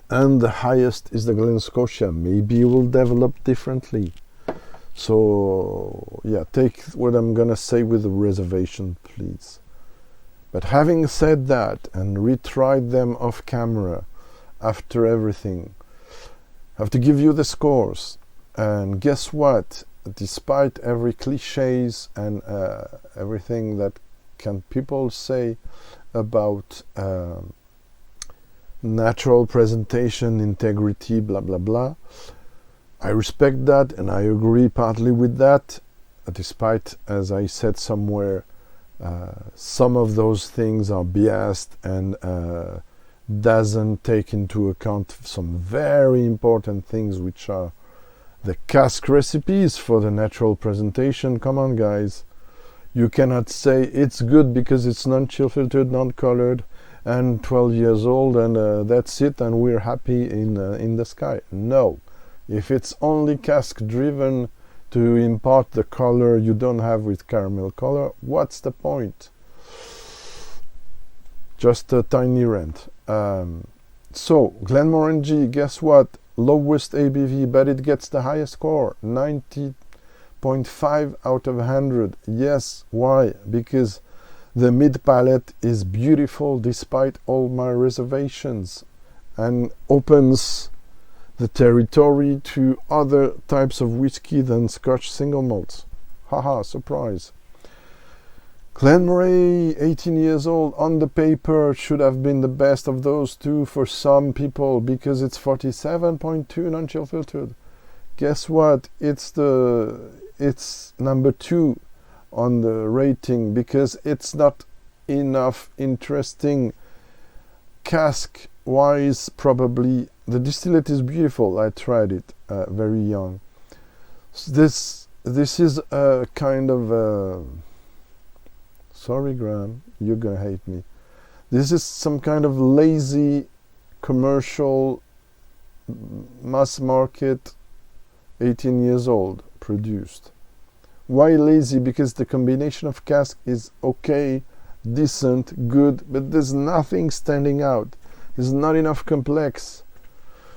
And the highest is the Glen Scotia. Maybe it will develop differently. So yeah, take what I'm gonna say with a reservation, please. But having said that, and retried them off camera after everything, I have to give you the scores. And guess what? Despite every cliches and everything that can people say about natural presentation, integrity, blah blah blah, I respect that and I agree partly with that, despite, as I said somewhere, some of those things are biased and doesn't take into account some very important things, which are the cask recipes for the natural presentation. Come on, guys. You cannot say it's good because it's non-chill filtered, non-colored, and 12 years old, and that's it, and we're happy in the sky. No. If it's only cask driven to impart the color you don't have with caramel color, what's the point? Just a tiny rant. So, Glenmorangie, guess what? Lowest ABV, but it gets the highest score, 90.5 out of 100. Yes, why? Because the mid palate is beautiful despite all my reservations, and opens the territory to other types of whiskey than Scotch single malts. Haha, surprise. Glen Moray, 18 years old, on the paper should have been the best of those two for some people because it's 47.2 non-chill filtered. Guess what? It's number 2 on the rating because it's not enough interesting cask wise. Probably the distillate is beautiful. I tried it, very young. So this is a kind of sorry, Graham, you're gonna hate me. This is some kind of lazy commercial mass market 18 years old produced. Why lazy? Because the combination of cask is okay decent, good, but there's nothing standing out. There's not enough complex.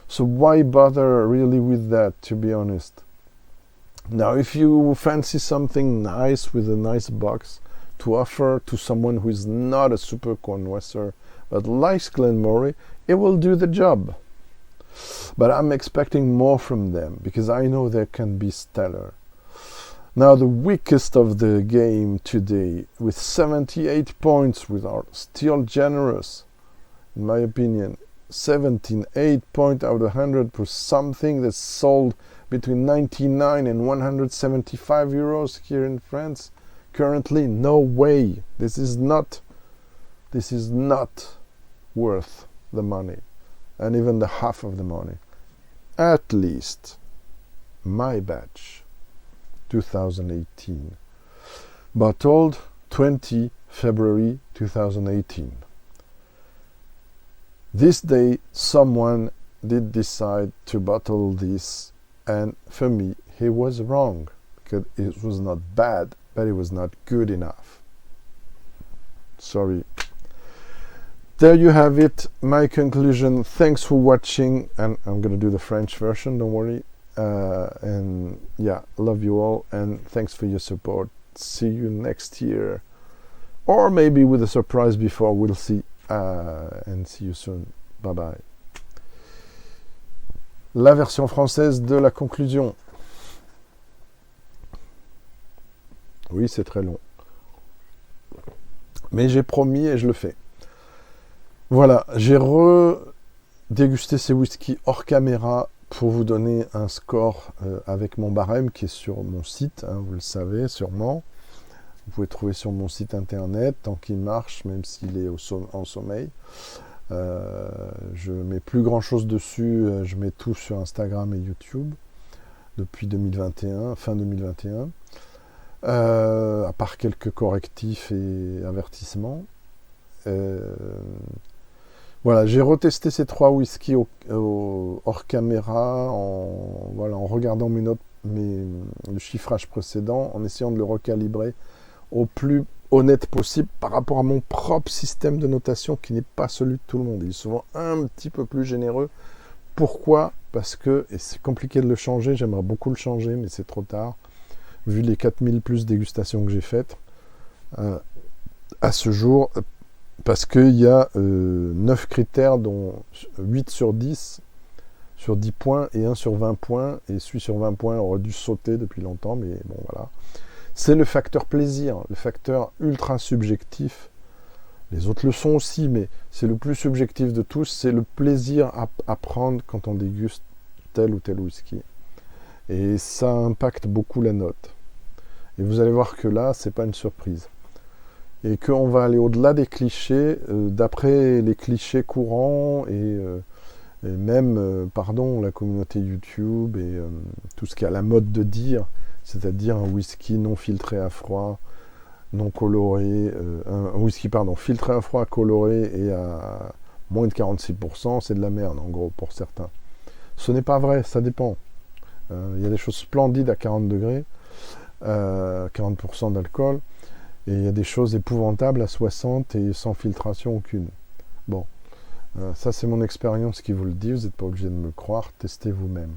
So why bother really with that, to be honest? Now, if you fancy something nice with a nice box to offer to someone who is not a super connoisseur but likes Glen Moray, it will do the job. But I'm expecting more from them because I know they can be stellar. Now, the weakest of the game today, with 78 points, which are still generous, in my opinion, 8 points out of 100 for something that's sold between 99 and 175 euros here in France. Currently, no way. This is not worth the money, and even the half of the money. At least, my batch, 2018, bottled 20 February 2018. This day, someone did decide to bottle this, and for me, he was wrong, because it was not bad, but it was not good enough. Sorry. There you have it, my conclusion. Thanks for watching, and I'm going to do the French version, don't worry. And yeah, love you all, and thanks for your support. See you next year, or maybe with a surprise before, we'll see. And see you soon. Bye bye. La version française de la conclusion. Oui, c'est très long. Mais j'ai promis et je le fais. Voilà, j'ai redégusté ces whisky hors caméra pour vous donner un score avec mon barème qui est sur mon site, hein, vous le savez sûrement. Vous pouvez trouver sur mon site internet, tant qu'il marche, même s'il est en sommeil. Je mets plus grand chose dessus, je mets tout sur Instagram et YouTube depuis 2021, fin 2021. À part quelques correctifs et avertissements. Voilà, j'ai retesté ces 3 whiskies hors caméra en regardant mes notes, le chiffrage précédent, en essayant de le recalibrer au plus honnête possible par rapport à mon propre système de notation qui n'est pas celui de tout le monde. Il est souvent un petit peu plus généreux. Pourquoi ? Parce que, et c'est compliqué de le changer, j'aimerais beaucoup le changer, mais c'est trop tard, vu les 4000 plus dégustations que j'ai faites à ce jour, parce qu'il y a 9 critères, dont 8 sur 10 points et 1 sur 20 points, et celui sur 20 points aurait dû sauter depuis longtemps, mais bon voilà. C'est le facteur plaisir, le facteur ultra subjectif. Les autres le sont aussi, mais c'est le plus subjectif de tous. C'est le plaisir à prendre quand on déguste tel ou tel whisky. Et ça impacte beaucoup la note. Et vous allez voir que là, c'est pas une surprise. Et qu'on va aller au-delà des clichés, d'après les clichés courants et même, la communauté YouTube et tout ce qui est à la mode de dire, c'est-à-dire un whisky non filtré à froid, non coloré, un whisky filtré à froid, coloré et à moins de 46%, c'est de la merde en gros pour certains. Ce n'est pas vrai, ça dépend. Il y a des choses splendides à 40 degrés, 40% d'alcool, et il y a des choses épouvantables à 60 et sans filtration aucune. Bon, ça c'est mon expérience qui vous le dit, vous n'êtes pas obligé de me le croire, testez vous-même.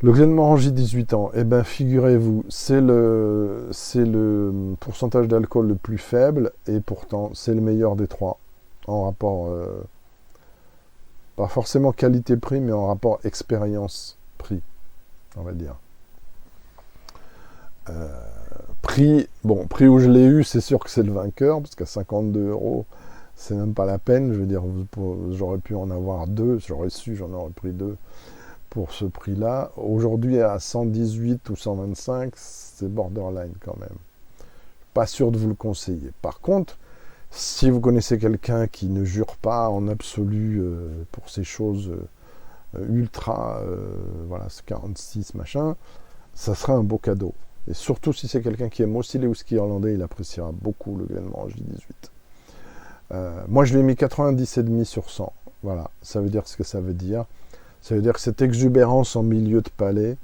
Le Glenmorangie 18 ans, eh bien figurez-vous, c'est le pourcentage d'alcool le plus faible, et pourtant c'est le meilleur des 3, en rapport, pas forcément qualité-prix, mais en rapport expérience-prix, on va dire. Prix où je l'ai eu, c'est sûr que c'est le vainqueur, parce qu'à 52 €, c'est même pas la peine, je veux dire, j'aurais pu en avoir 2, j'aurais su, j'en aurais pris 2. Pour ce prix-là, aujourd'hui à 118 ou 125, c'est borderline quand même. Pas sûr de vous le conseiller. Par contre, si vous connaissez quelqu'un qui ne jure pas en absolu pour ces choses ultra, c'est 46 machin, ça sera un beau cadeau. Et surtout si c'est quelqu'un qui aime aussi les whisky irlandais, il appréciera beaucoup le Glenmorangie 18. Moi je lui ai mis 90,5 sur 100. Voilà, ça veut dire ce que ça veut dire. Ça veut dire que cette exubérance en milieu de palais,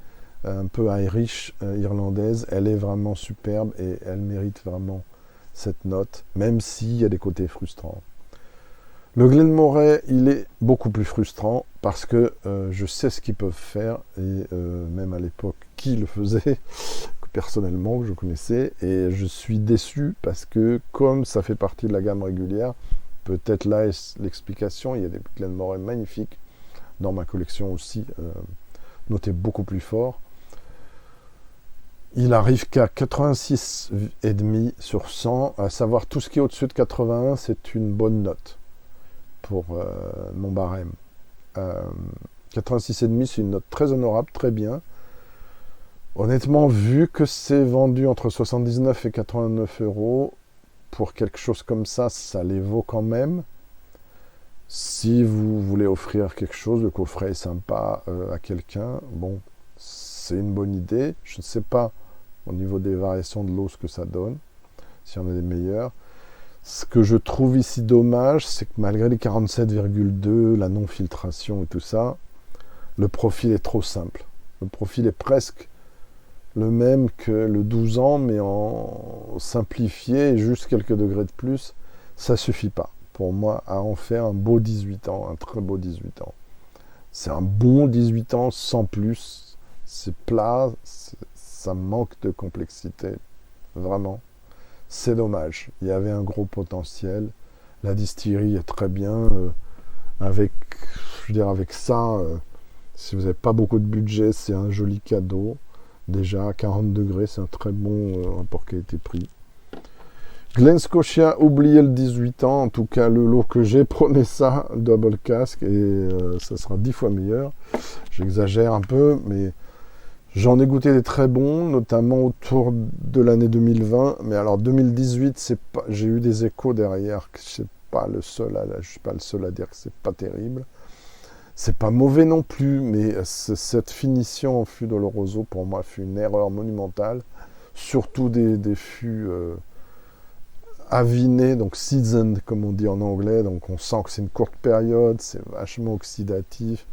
un peu Irish, irlandaise, elle est vraiment superbe et elle mérite vraiment cette note, même s'il y a des côtés frustrants. Le Glen Moray, il est beaucoup plus frustrant parce que je sais ce qu'ils peuvent faire et même à l'époque, qui le faisait, personnellement, que je connaissais, et je suis déçu parce que comme ça fait partie de la gamme régulière, peut-être là est l'explication, il y a des Glen Moray magnifiques dans ma collection aussi, notés beaucoup plus fort. Il arrive qu'à 86,5 sur 100, à savoir tout ce qui est au-dessus de 81, c'est une bonne note pour mon barème. 86,5, c'est une note très honorable, très bien. Honnêtement, vu que c'est vendu entre 79 et 89 euros, pour quelque chose comme ça, ça les vaut quand même. Si vous voulez offrir quelque chose, le coffret est sympa à quelqu'un, bon, c'est une bonne idée. Je ne sais pas au niveau des variations de l'eau ce que ça donne, s'il y en a des meilleurs. Ce que je trouve ici dommage, c'est que malgré les 47,2, la non-filtration et tout ça, le profil est trop simple. Le profil est presque le même que le 12 ans, mais en simplifié, juste quelques degrés de plus, ça suffit pas pour moi à en faire un beau 18 ans, un très beau 18 ans. C'est un bon 18 ans sans plus, c'est plat, ça manque de complexité, vraiment. C'est dommage, il y avait un gros potentiel, la distillerie est très bien, avec ça, si vous n'avez pas beaucoup de budget, c'est un joli cadeau. Déjà à 40 degrés, c'est un très bon rapport qualité-prix. Glen Scotia, oubliez le 18 ans, en tout cas le lot que j'ai, prenez ça, double casque, et ça sera 10 fois meilleur. J'exagère un peu, mais j'en ai goûté des très bons, notamment autour de l'année 2020, mais alors 2018, j'ai eu des échos derrière, je ne suis pas le seul à dire que c'est pas terrible. C'est pas mauvais non plus, mais cette finition en fût d'Oloroso, pour moi, fut une erreur monumentale. Surtout des fûts avinés, donc seasoned, comme on dit en anglais. Donc on sent que c'est une courte période, c'est vachement oxydatif.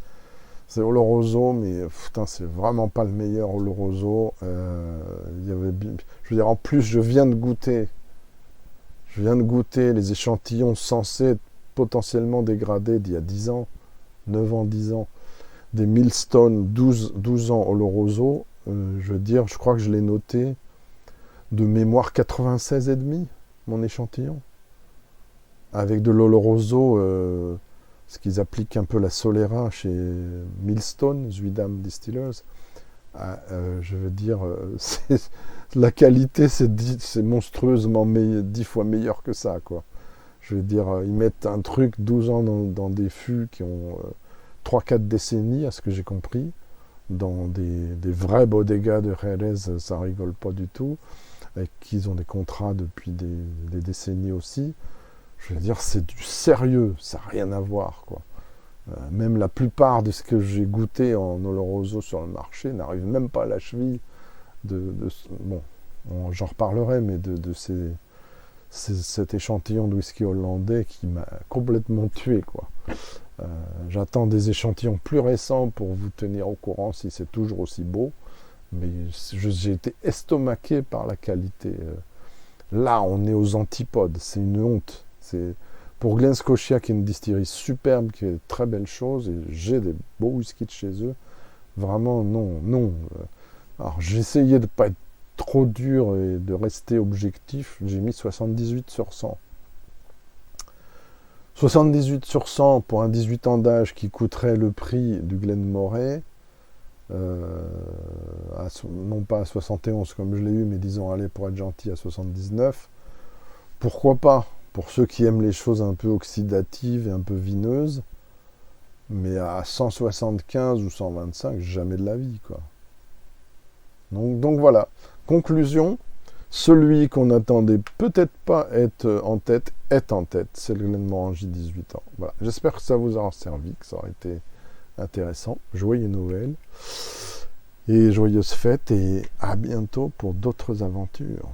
C'est Oloroso, mais putain, c'est vraiment pas le meilleur Oloroso. Je veux dire, en plus, je viens de goûter les échantillons censés être potentiellement dégradés d'il y a 10 ans. 9 ans, 10 ans, des Millstone 12 ans Oloroso, je veux dire, je crois que je l'ai noté de mémoire 96,5, mon échantillon. Avec de l'Oloroso, ce qu'ils appliquent un peu la Solera chez Millstone, Zuidam Distillers, je veux dire, la qualité, c'est monstrueusement 10 fois meilleur que ça, quoi. Je veux dire, ils mettent un truc 12 ans dans des fûts qui ont 3-4 décennies, à ce que j'ai compris. Dans des vrais bodegas de Jerez, ça rigole pas du tout. Avec qui ils ont des contrats depuis des décennies aussi. Je veux dire, c'est du sérieux, ça n'a rien à voir, quoi. Même la plupart de ce que j'ai goûté en Oloroso sur le marché n'arrive même pas à la cheville bon, j'en reparlerai, mais de cet échantillon de whisky hollandais qui m'a complètement tué, quoi. J'attends des échantillons plus récents pour vous tenir au courant si c'est toujours aussi beau, mais j'ai été estomaqué par la qualité. Là, on est aux antipodes, c'est une honte. Pour Glen Scotia, qui est une distillerie superbe, qui fait de très belles choses, et j'ai des beaux whiskies de chez eux, vraiment non. Alors j'ai essayé de ne pas être trop dur et de rester objectif, j'ai mis 78 sur 100. 78 sur 100 pour un 18 ans d'âge qui coûterait le prix du Glen Moray, non pas à 71 comme je l'ai eu, mais disons, allez, pour être gentil, à 79. Pourquoi pas? Pour ceux qui aiment les choses un peu oxydatives et un peu vineuses, mais à 175 ou 125, jamais de la vie, quoi. Donc voilà. Conclusion, celui qu'on n'attendait peut-être pas être en tête est en tête. C'est le Glenmorangie 18 ans. Voilà. J'espère que ça vous aura servi, que ça aura été intéressant. Joyeux Noël et joyeuses fêtes, et à bientôt pour d'autres aventures.